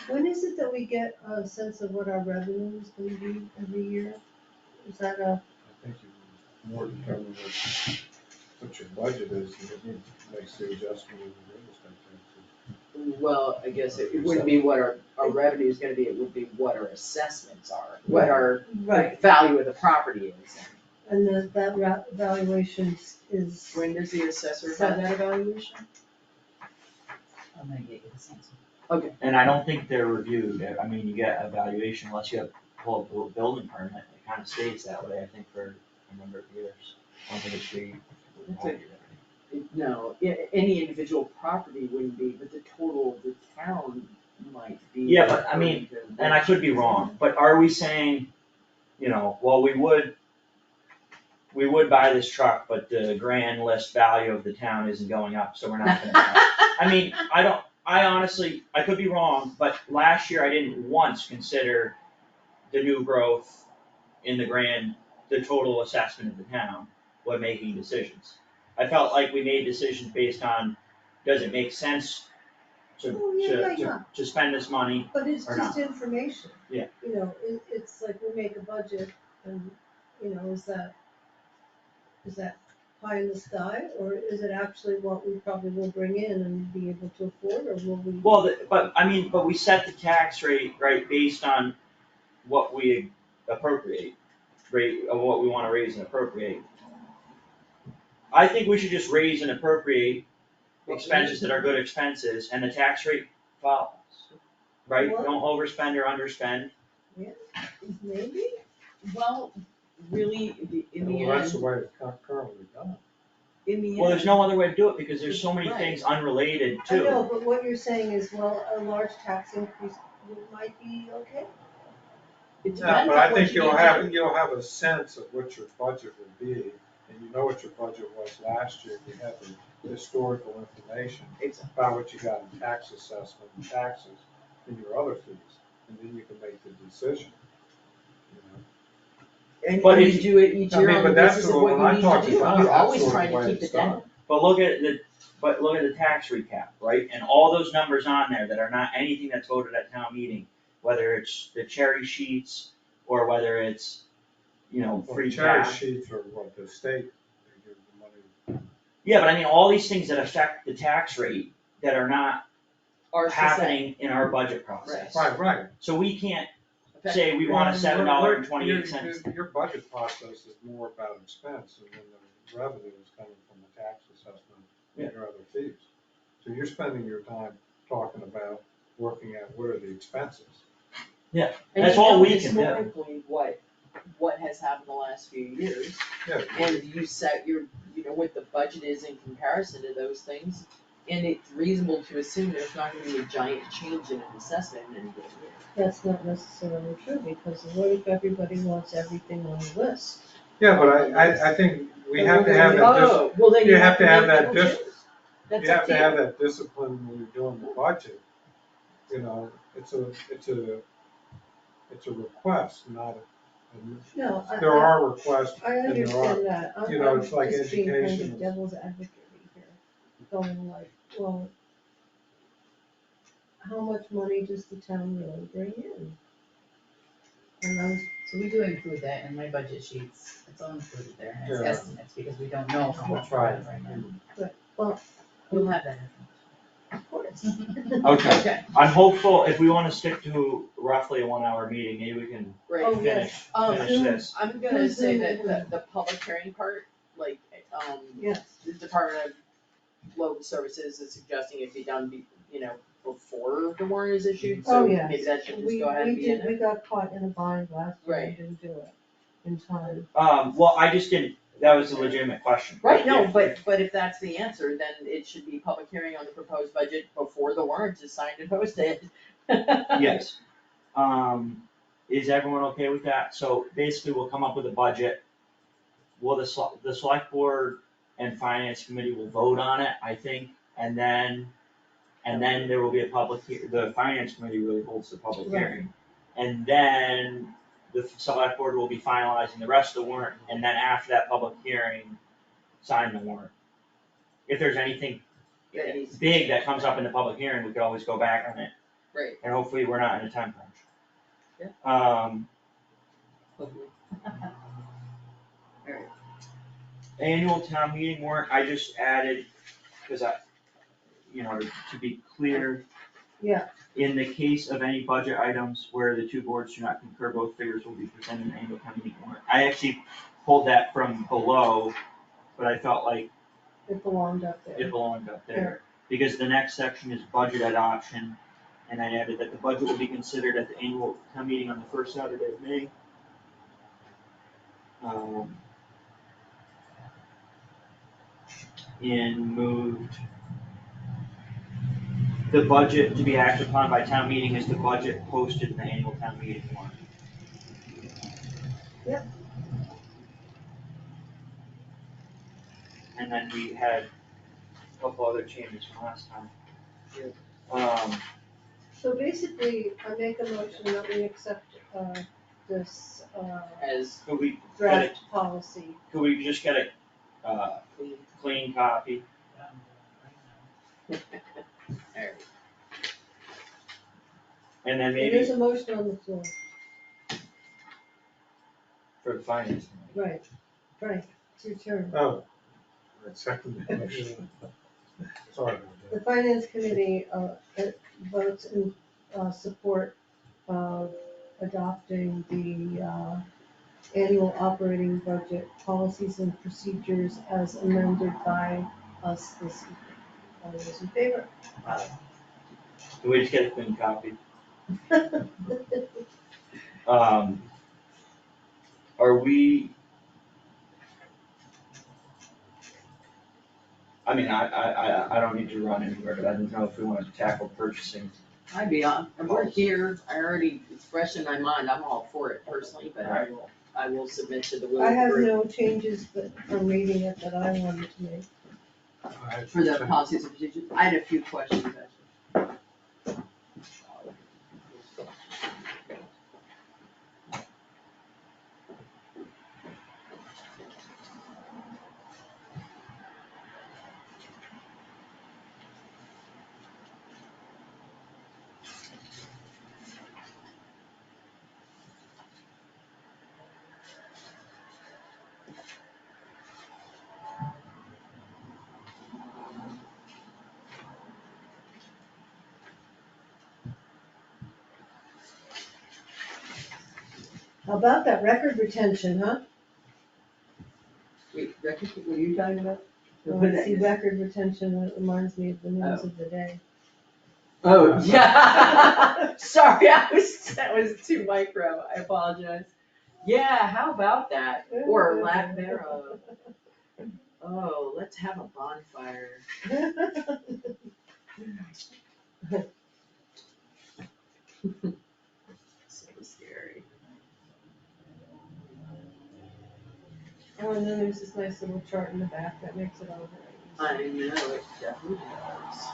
when is it that we get a sense of what our revenue is gonna be every year? Is that I think you more determine what your budget is, and it makes the adjustment in the real estate taxes. Well, I guess it wouldn't be what our revenue is gonna be, it would be what our assessments are, what our Right, value of the property is. and then that valuation is, When does the assessor have that evaluation? I'm gonna get you this answer. And I don't think they're reviewed, I mean, you get a valuation unless you have pull up a building permit, it kind of stays that way, I think, for a number of years. I don't think it's free. No, any individual property wouldn't be, but the total of the town might be. Yeah, but I mean, and I could be wrong, but are we saying, you know, well, we would buy this truck, but the grand list value of the town isn't going up, so we're not gonna buy it. I mean, I honestly, I could be wrong, but last year I didn't once consider the new growth in the total assessment of the town when making decisions. I felt like we made decisions based on, does it make sense Oh, yeah. to spend this money? but it's Or just information. Yeah. You know, it's like we make a budget and, you know, is that pie in the sky, or is it actually what we probably will bring in and be able to afford, or will we? Well, but we set the tax rate, right, based on what we appropriate, rate of what we wanna raise and appropriate. I think we should just raise and appropriate expenses that are good expenses, and the tax rate follows, right? What? Don't overspend or underspend. Maybe? Well, really, in the Well, that's the end, way it's currently done. in the end. Well, there's no other way to do it, because there's so many Right. things unrelated I know, too. but what you're saying is, well, a large tax increase might be okay. It Yeah, depends but I on what think you you'll need to have, do. you'll have a sense of what your budget will be, and you know what your budget was last year, you have the historical information Exactly. about what you got in tax assessment and taxes and your other fees, and then you can make the decision, you know? And But you if- do it each I year mean, on the but that's basis of the- what when I you need talk to do, about it, you're that's always sort of trying the to way keep it's it down. done. But look at the tax recap, right, and all those numbers on there that are not anything that's voted at town meeting, whether it's the cherry sheets, or whether it's, you know, Well, free cherry cash. sheets are what the state, they give the money. Yeah, but I mean, all these things that affect the tax rate that are not Ours to say. happening in our budget process. Right. So we can't Okay. say we want a $7.28. Your budget process is more about expense, and then the revenue is coming from the tax assessment and your other fees. So you're spending your time talking about working out what are the expenses. And That's you all know we can do. historically what has happened the last few years, Yeah, and you set your, you know, what the budget is in comparison to those things. And it's reasonable to assume there's not gonna be a giant change in an assessment in any given year. That's not necessarily true, because what if everybody wants everything on the list? yeah, but I think we have to have that, Oh, well, then you you have to have make that double dis- changes. That's you up have to to you. have that discipline when you're doing the budget. You know, it's a request, not a. No, There are requests I and there are. understand that, you know, I'm it's like just being kind education of is- devil's advocate here, going like, well, how much money does the town really bring in? And So we do include that in my budget sheets, it's all included there, and it's Yeah. estimates, because we don't know how much we're at right now. well, We'll have that of course. information. Okay, I'm hopeful, if we wanna stick to roughly a 1 hour meeting, maybe we can Right. Oh, finish Zoom- this. I'm gonna Who's say Zoom that with? the public hearing part, like, Yes. the Department of Local Services is suggesting it be done before the warrant is issued, Oh, so yes. maybe that should just We go ahead and be in there. we got caught in a bind last year and Right. didn't do it in time. Well, I just didn't, that was a legitimate question. Right, no, If- but if that's the answer, then it should be public hearing on the proposed budget before the warrant is signed and posted. Yes. Is everyone okay with that? So basically, we'll come up with a budget. Will the select board and finance committee will vote on it, I think, and then there will be a the finance committee really holds the public Right. hearing. And then the select board will be finalizing the rest of the warrant, and then after that public hearing, sign the warrant. If there's anything That needs to be big changed. that comes up in the public hearing, we could always go back on it, Right, and hopefully we're not in a time crunch. Yeah. hopefully. Annual town meeting warrant, I just added, cause to be clear, Yeah, in the case of any budget items where the two boards do not concur, both figures will be presented in the annual town meeting warrant. I actually pulled that from below, but I felt like it belonged up it there. belonged up there. Because the next section is budget adoption, and I added that the budget will be considered at the annual town meeting on the first Saturday of May. And moved the budget to be acted upon by town meeting is the budget posted in the annual town meeting warrant. Yep. And then we had a couple other changes from last time. So basically, I make a motion that we accept, this, As Could we get draft policy. could we just get a, clean copy? There. And then There is maybe a motion on the floor. for the finance committee. Right, Frank, it's your turn. Oh, I second the motion. Sorry about The finance committee, votes in, support of adopting the, annual operating budget policies and procedures as amended by us this evening. All those in favor? Can we just get a clean copy? Are we? I mean, I don't need to run anywhere, but I didn't know if we wanted to tackle purchasing. I'd be on, we're here, it's fresh in my mind, I'm all for it personally, but I will submit to the will I of the have group no changes but from reading it that I wanted to make. that. for the policies and procedures. I had a few questions actually. How about that record retention, huh? Wait, record, what are you talking about? When I see record retention, it reminds me of the news of the day. Oh, yeah. Sorry, that was too micro, I apologize. Yeah, how about that? Or lack thereof. Oh, let's have a bonfire. So scary. Oh, and then there's this nice little chart in the back that makes it all I very know, it definitely does.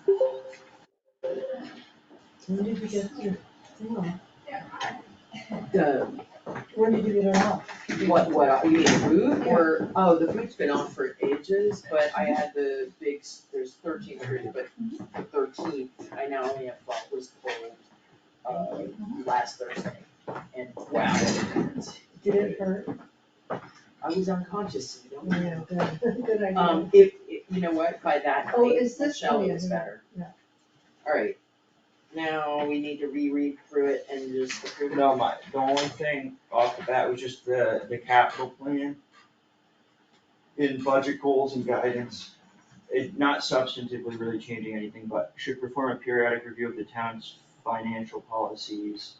easy. When did you get your thing off? The, When did you get it off? what, you mean the boot, or, oh, the boot's been on for ages, but I had the big, there's 13 screws, but the 13th, I now only have was pulled, last Thursday, and wow. Did it hurt? I was unconscious, so I don't know. Yeah, good idea. If, you know what, by that Oh, point, is this, Michelle, oh, yeah, was yeah, better. yeah. Alright, now we need to reread through it and just approve it. No, the only thing off the bat was just the capital plan in budget goals and guidance. It, not substantively really changing anything, but should perform a periodic review of the town's financial policies.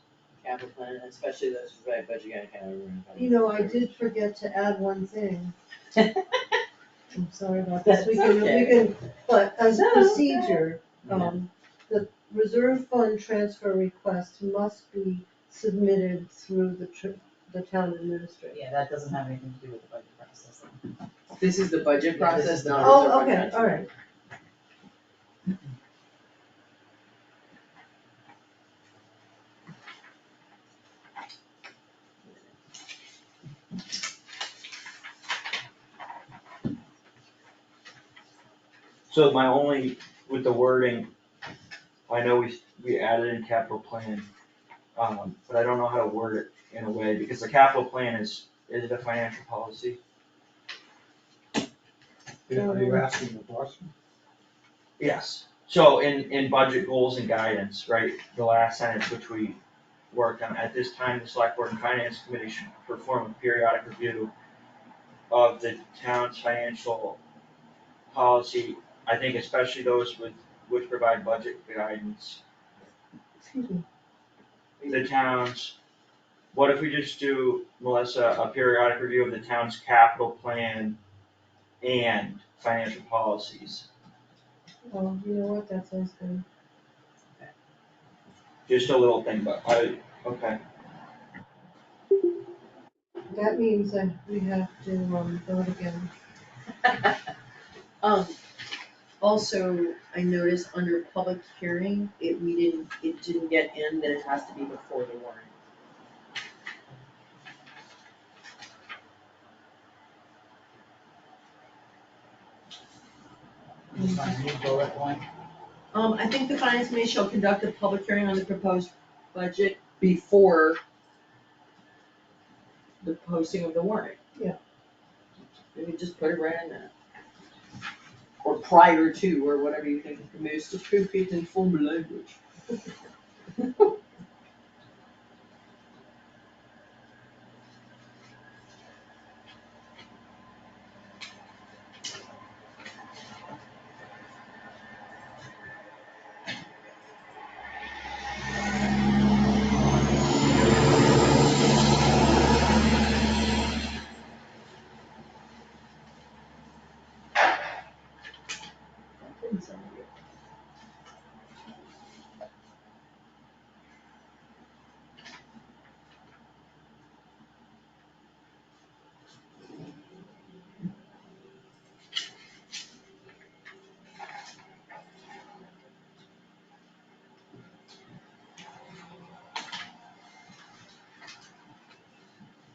Capital plan, especially those for budget and accounting. You know, I did forget to add one thing. I'm sorry about this. We That's can, okay. but as a No, okay. procedure, the reserve fund transfer request must be submitted through the town administrator. Yeah, that doesn't have anything to do with the budget process. This is the budget Yeah, this process, is the- not reserve Oh, fund okay, transfer. all right. So my only, with the wording, I know we added in capital plan, but I don't know how to word it in a way, because the capital plan is it a financial policy? Are you asking the question? Yes, so in budget goals and guidance, right, the last sentence which we worked on, at this time, the select board and finance committee should perform a periodic review of the town's financial policy, I think especially those which provide budget guidance. Excuse me. The town's, what if we just do, Melissa, a periodic review of the town's capital plan and financial policies? Oh, you know what, that sounds good. Just a little thing, but okay. That means that we have to, vote again. Also, I noticed under public hearing, it didn't get in that it has to be before the warrant. Just on a new bullet point. I think the finance committee shall conduct a public hearing on the proposed budget before the posting of the warrant. Yeah. Maybe just put it right in that. Or prior to, or whatever you think is the most appropriate and formal language.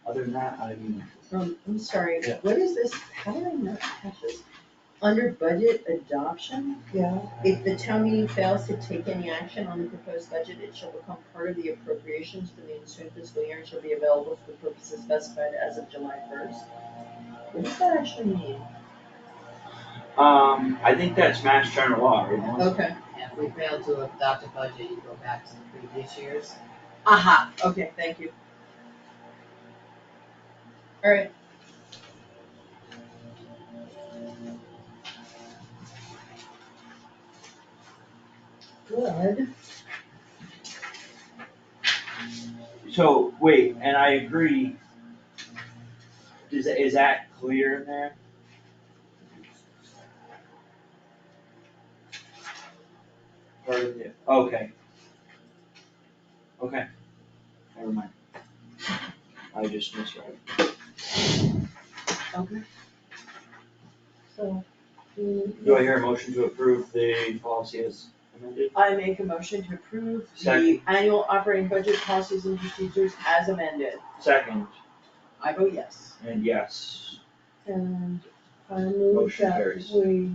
Other than that, I'm sorry, Yeah. what is this, how did I not catch this? Under budget adoption, Yeah, if the town meeting fails to take any action on the proposed budget, it shall become part of the appropriations for the ensuing fiscal year and shall be available for the purposes specified as of July 1st. What does that actually mean? I think that's Mass General Law, right, Melissa? Okay, And if we fail to adopt a budget, you go back to the previous years. aha, okay, thank you. Alright. Good. So, wait, and I agree, is that clear in there? Part of it, okay. Okay, never mind. I just misread. Okay. so. Do I hear a motion to approve the policy as amended? I make a motion to approve the Second. annual operating budget policies and procedures as amended. Second, I vote yes. and yes. And I move Motion that carries. we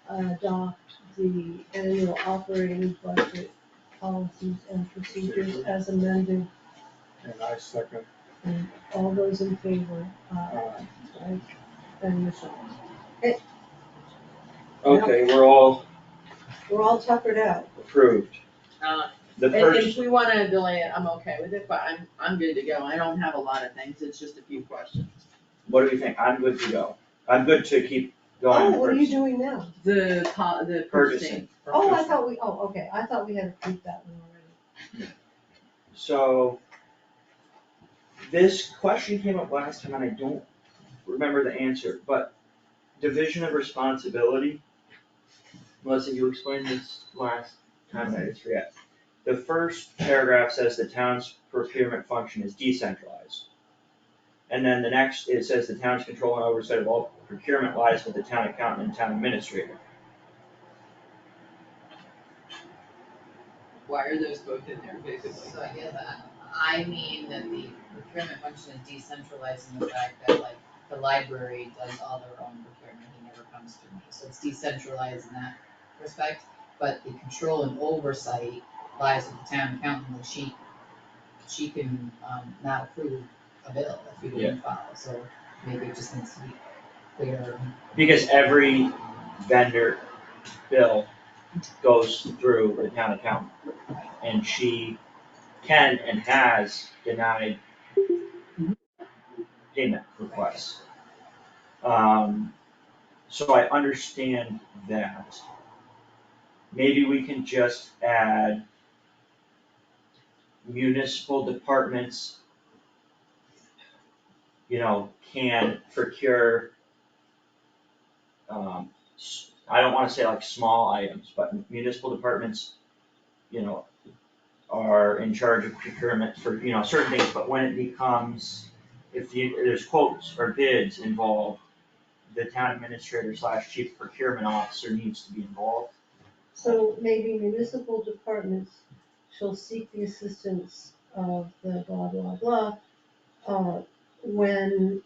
adopt the annual operating budget policies and procedures as amended, And I second, and all those in favor, right? And Michelle. Okay, we're all We're all tuckered out. approved. The And if first, we wanna delay it, I'm okay with it, but I'm good to go. I don't have a lot of things, it's just a few questions. what do we think? I'm good to go. I'm good to keep going. Oh, what are you doing now? The Purchasing. purchasing. Oh, I thought okay, I thought we had approved that one already. So, this question came up last time and I don't remember the answer, but division of responsibility. Melissa, you explained this last time, I just forget. The first paragraph says the town's procurement function is decentralized. And then the next, it says the town's control and oversight of all procurement lies with the town accountant and town administrator. Why are those both in there, basically? So I guess I mean that the procurement function is decentralized in the fact that like the library does all their own procurement, he never comes to me. So it's decentralized in that respect, but the control and oversight lies with the town accountant, and she can not approve a bill if you didn't follow, so maybe it just needs to be clear. Because every vendor bill goes through the town accountant. And she can and has denied payment requests. So I understand that. Maybe we can just add municipal departments, can procure, I don't wanna say like small items, but municipal departments, are in charge of procurement for, certain things, but when it becomes, if there's quotes or bids involved, the town administrator / chief procurement officer needs to be involved. So maybe municipal departments shall seek the assistance of the blah, blah, blah, when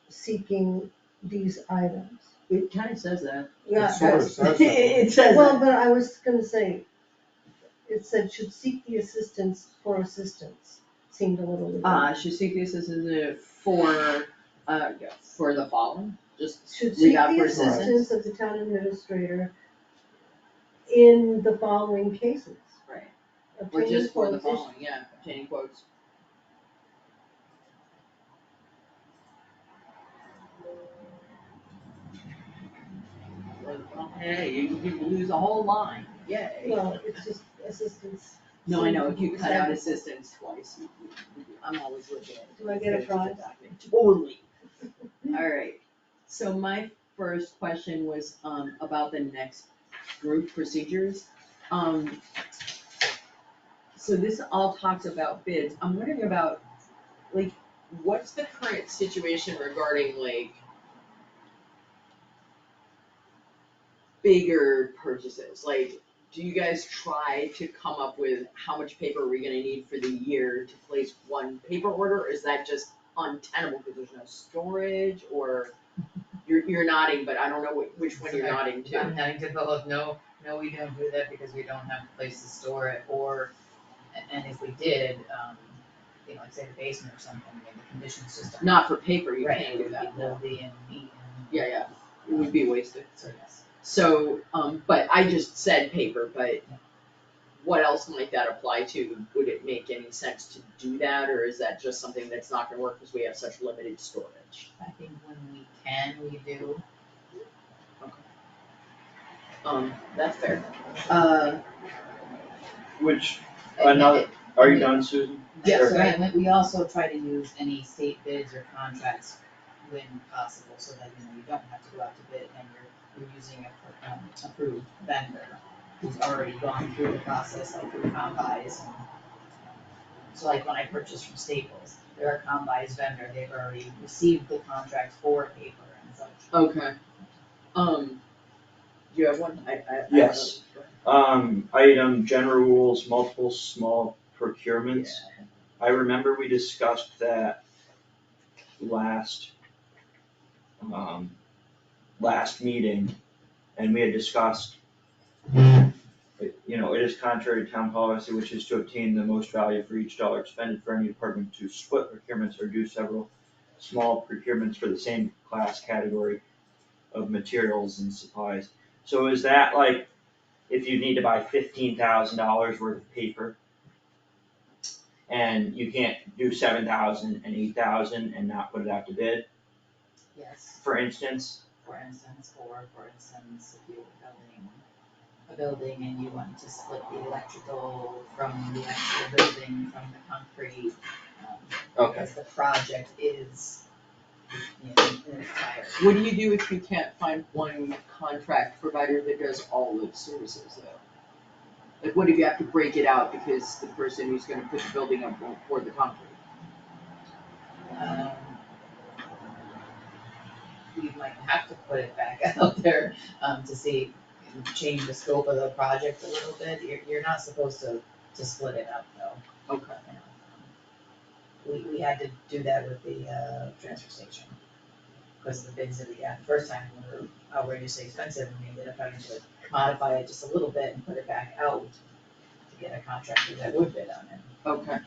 seeking these items. It kinda says that. Yeah, It sort of says that. It says well, that. but I was gonna say, it said should seek the assistance for assistance, seemed a little redundant. Should seek the assistance for the following, just Should leave seek out the for assistance of the town administrator in the following cases. Right. Or Obtaining just for the quotes, following, yeah, obtaining quotes. Hey, you lose a whole line, yay. well, it's just assistance. No, I know, seemed if you to be cut out acceptable. assistance twice, I'm always looking at it. Do I get a prize? Totally. Alright, so my first question was, about the next group procedures. So this all talks about bids, I'm wondering about, like, what's the current situation regarding, like, bigger purchases? Like, do you guys try to come up with how much paper are we gonna need for the year to place one paper order, or is that just untenable because there's no storage, or you're nodding, but I don't know which one you're nodding to. I'm nodding to both, no, we don't do that because we don't have a place to store it, or, and if we did, like say the basement or something, the conditions just don't. Not for paper, you Right, can't it do would that, be no. moldy and neat Yeah, it would be wasted. so yes. So, but I just said paper, but what else might that apply to? Would it make any sense to do that, or is that just something that's not gonna work because we have such limited storage? I think when we can, we do. That's fair. Which, And are you done, Susan? Yeah, Or- so and we also try to use any state bids or contracts when possible, so that, you don't have to go out to bid and you're using a approved vendor who's already gone through the process, like through combis and. So like when I purchased from Staples, they're a combis vendor, they've already received the contract for paper and such. Okay. Do you have one? I Yes. Item, general rules, multiple small procurements. I remember we discussed that last meeting, and we had discussed, it is contrary to town policy, which is to obtain the most value for each dollar expended for any department to split procurements or do several small procurements for the same class category of materials and supplies. So is that like, if you need to buy $15,000 worth of paper, and you can't do 7,000 and 8,000 and not put it out to bid, Yes, for instance? for instance, if you were building and you want to split the electrical from the actual building, from the concrete, Okay. because the project is, an entire. What do you do if you can't find one contract provider that does all the services though? Like, what if you have to break it out because the person who's gonna put the building up won't pour the concrete? We might have to put it back out there, to see, change the scope of the project a little bit, you're not supposed to split it up though. Okay. We had to do that with the, transfer station, because the bids that we got the first time were outrageously expensive, and we ended up having to modify it just a little bit and put it back out to get a contractor that would bid on it. Okay.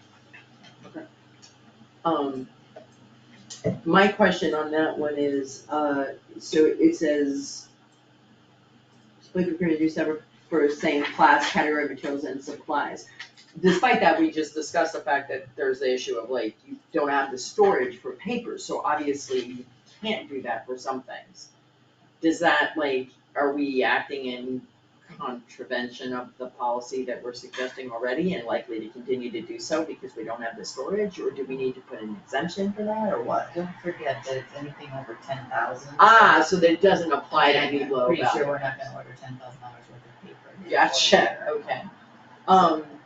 My question on that one is, so it says, split procurement do separate for same class, category of materials and supplies. Despite that, we just discussed the fact that there's the issue of like, you don't have the storage for papers, so obviously you can't do that for some things. Does that like, are we acting in contravention of the policy that we're suggesting already and likely to continue to do so because we don't have the storage, or do we need to put an exemption for that, or what? Don't forget that it's anything over 10,000. So that it doesn't apply to any low Pretty value. sure we're not gonna order $10,000 worth of paper. Gotcha, okay.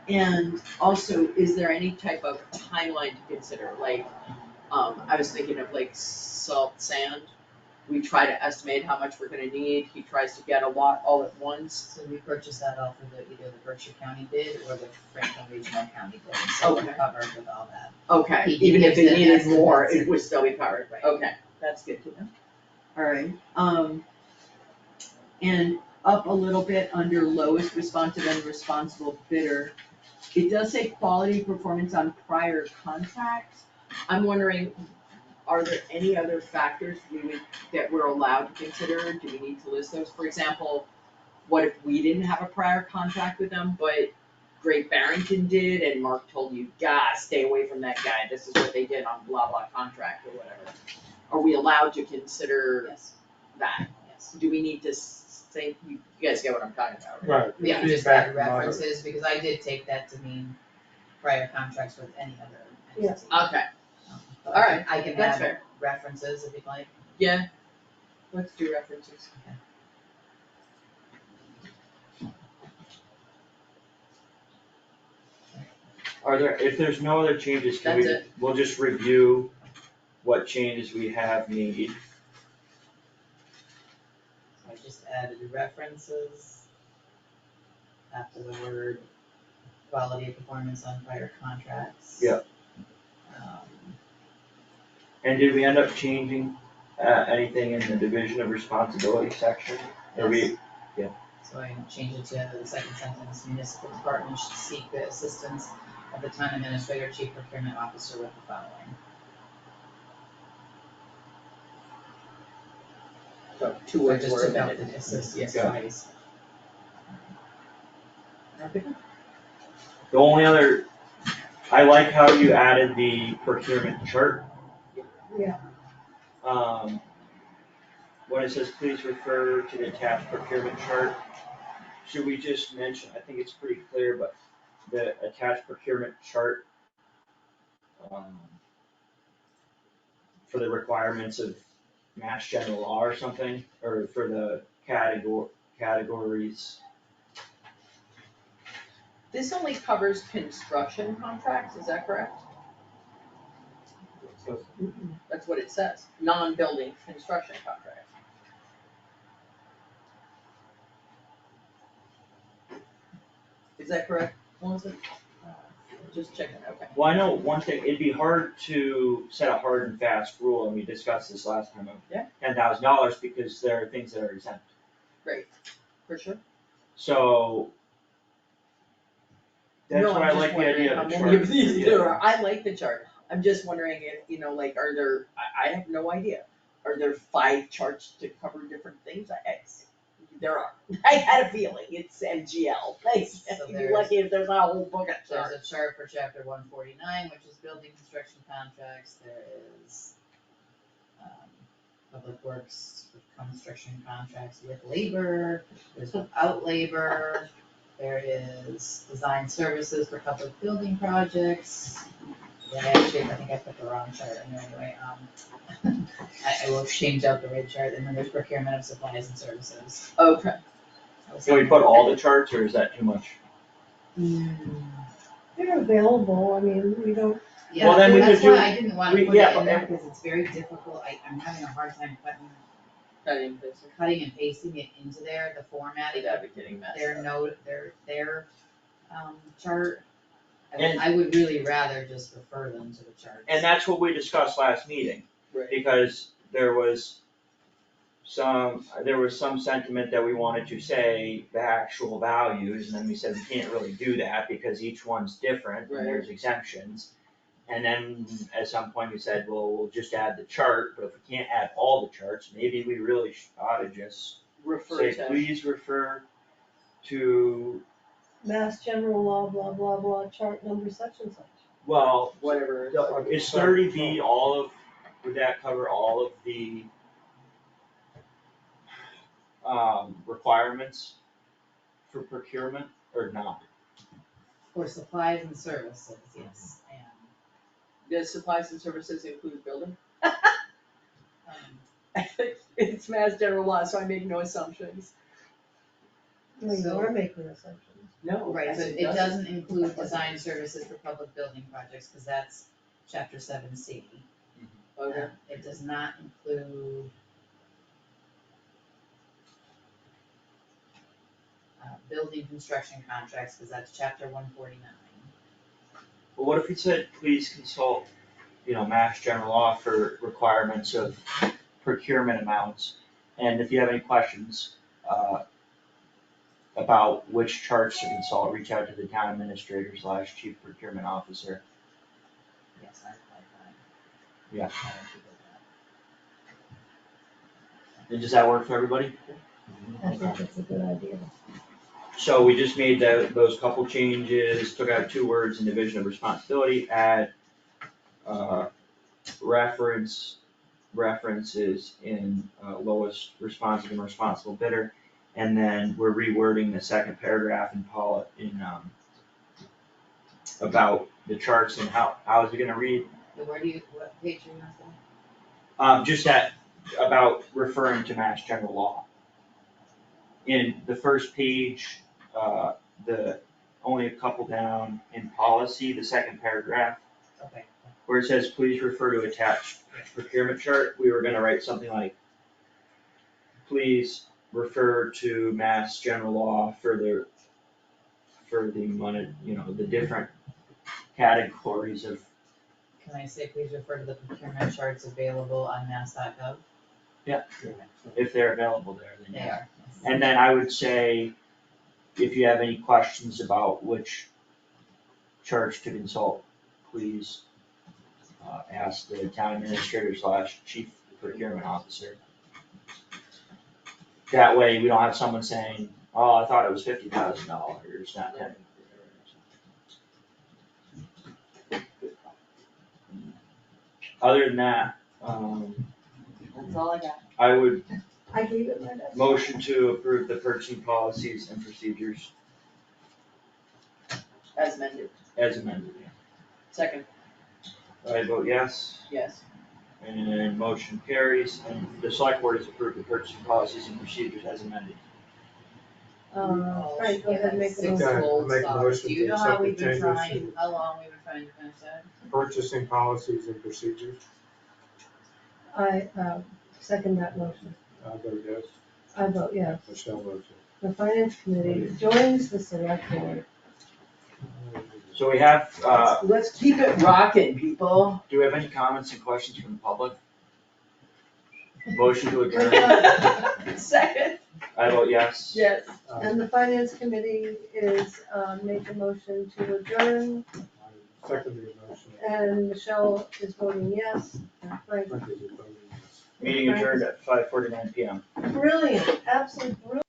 And also, is there any type of timeline to consider, like, I was thinking of like salt, sand. We try to estimate how much we're gonna need, he tries to get a lot all at once. So we purchased that off of either the Berkshire County bid or the Franklin Regional County bid, so we're Okay. covered with all that. Okay, He even if gives it an needed more, estimate. it would still be covered, Right. okay, that's good to know. Alright, and up a little bit under lowest responsive and responsible bidder, it does say quality performance on prior contracts. I'm wondering, are there any other factors that we're allowed to consider, do we need to list those? For example, what if we didn't have a prior contract with them, but Great Barrington did, and Mark told you, God, stay away from that guy, this is what they did on blah blah contract or whatever. Are we allowed to consider Yes, that? yes. Do we need to say, you guys get what I'm talking about, right? Right. Yeah, just feedback add from others. references, because I did take that to mean prior contracts with any other Yeah. entity. Okay, But alright, I can that's add fair. references if you'd like. Yeah, let's do references. Are there, if there's no other changes, can we, That's we'll just review what changes we have made. So I just added references after the word quality of performance on prior contracts. Yeah. And did we end up changing, anything in the division of responsibility section? Or we, Yes. So I changed it to the second sentence, municipal department should seek the assistance of the town administrator, chief procurement officer with the following. So two So I words just were took out omitted. the assistance Yeah. twice. the only other, I like how you added the procurement chart. Yeah. When it says please refer to the attached procurement chart, should we just mention, I think it's pretty clear, but the attached procurement chart, for the requirements of Mass General Law or something, or for the categories. This only covers construction contracts, is that correct? So That's what it says, non-building construction contracts. Is that correct, Melissa? Just checking, okay. Well, I know one thing, it'd be hard to set a hard and fast rule, and we discussed this last time of Yeah. $10,000, because there are things that are exempt. Great, for sure. So that's No, what I'm I just like the wondering idea how of a many chart. of these there are. I like the chart, I'm just wondering if, like, are there, I have no idea. Are there 5 charts to cover different things? There are, I had a feeling, it's MGL, like, So you'd be lucky if there's not a whole book of There's charts. a chart for chapter 149, which is building construction contracts, there is public works with construction contracts with labor, there's without labor, there is design services for public building projects. Yeah, actually, I think I put the wrong chart in there anyway, I will change out the red chart, and then there's procurement of supplies and services. Okay. Can we put all the charts, or is that too much? They're available, I mean, we don't, Yeah, Well, then we that's could why do- I didn't wanna we- put yeah, it in but- there, because it's very difficult, I'm having a hard time cutting and pasting it into there, the formatting of That'd be getting messed their up. note, their chart. And- I would really rather just refer them to the charts. And that's what we discussed last meeting, Right. because there was some sentiment that we wanted to say the actual values, and then we said we can't really do that because each one's different and there's exemptions. And then at some point we said, well, we'll just add the chart, but if we can't add all the charts, maybe we really ought to just Refer say, to, please refer to, Mass General Law, blah, blah, blah, chart number such and such. well, whatever. is 30B would that cover all of the requirements for procurement or not? For supplies and services, yes, and, Does supplies and services include building? um, It's Mass General Law, so I make no assumptions. No, you So- are making assumptions. No, right, I so said it doesn't include design services for public building projects, cause that's chapter 7C. Okay. It does not include building construction contracts, cause that's chapter 149. Well, what if we said, please consult, Mass General Law for requirements of procurement amounts? And if you have any questions, about which charts to consult, reach out to the town administrator / chief procurement officer. Yes, I like that. Yeah. I think we did that. And does that work for everybody? I think it's a good idea. So we just made those couple changes, took out 2 words in division of responsibility, add, references in, lowest responsive and responsible bidder. And then we're rewording the second paragraph about the charts and how is it gonna read? What page are you on? Just that, about referring to Mass General Law. In the first page, only a couple down in policy, the second paragraph, Okay, where it says, please refer to attached procurement chart, we were gonna write something like, please refer to Mass General Law for the money, the different categories of, can I say please refer to the procurement charts available on mass.gov? if they're available there, then They yeah. are, yes. And then I would say, if you have any questions about which charts to consult, please ask the town administrator / chief procurement officer. That way, we don't have someone saying, oh, I thought it was $50,000, not $10,000. Other than that, That's all I got. I would I gave it my best. motion to approve the purchasing policies and procedures As amended. as amended. Second, I vote yes, yes. and motion carries, and the select board has approved the purchasing policies and procedures as amended. Frank, go ahead and make the Six motion. Okay, gold make a stars. motion Do you to know how accept the we've been changes trying, to- how long we've been trying to finish that? Purchasing policies and procedures, I, second that motion. I vote yes, I vote yes. Michelle votes The finance committee joins the select board. yes. So we have, Let's keep it rocking, people. do we have any comments and questions from the public? Motion to adjourn, Second, I vote yes. yes. And the finance committee is, make a motion to adjourn, I second the motion. and Michelle is voting yes. Frank, Frank is voting yes. Meeting adjourned at 5:49 PM. brilliant, absolutely brilliant.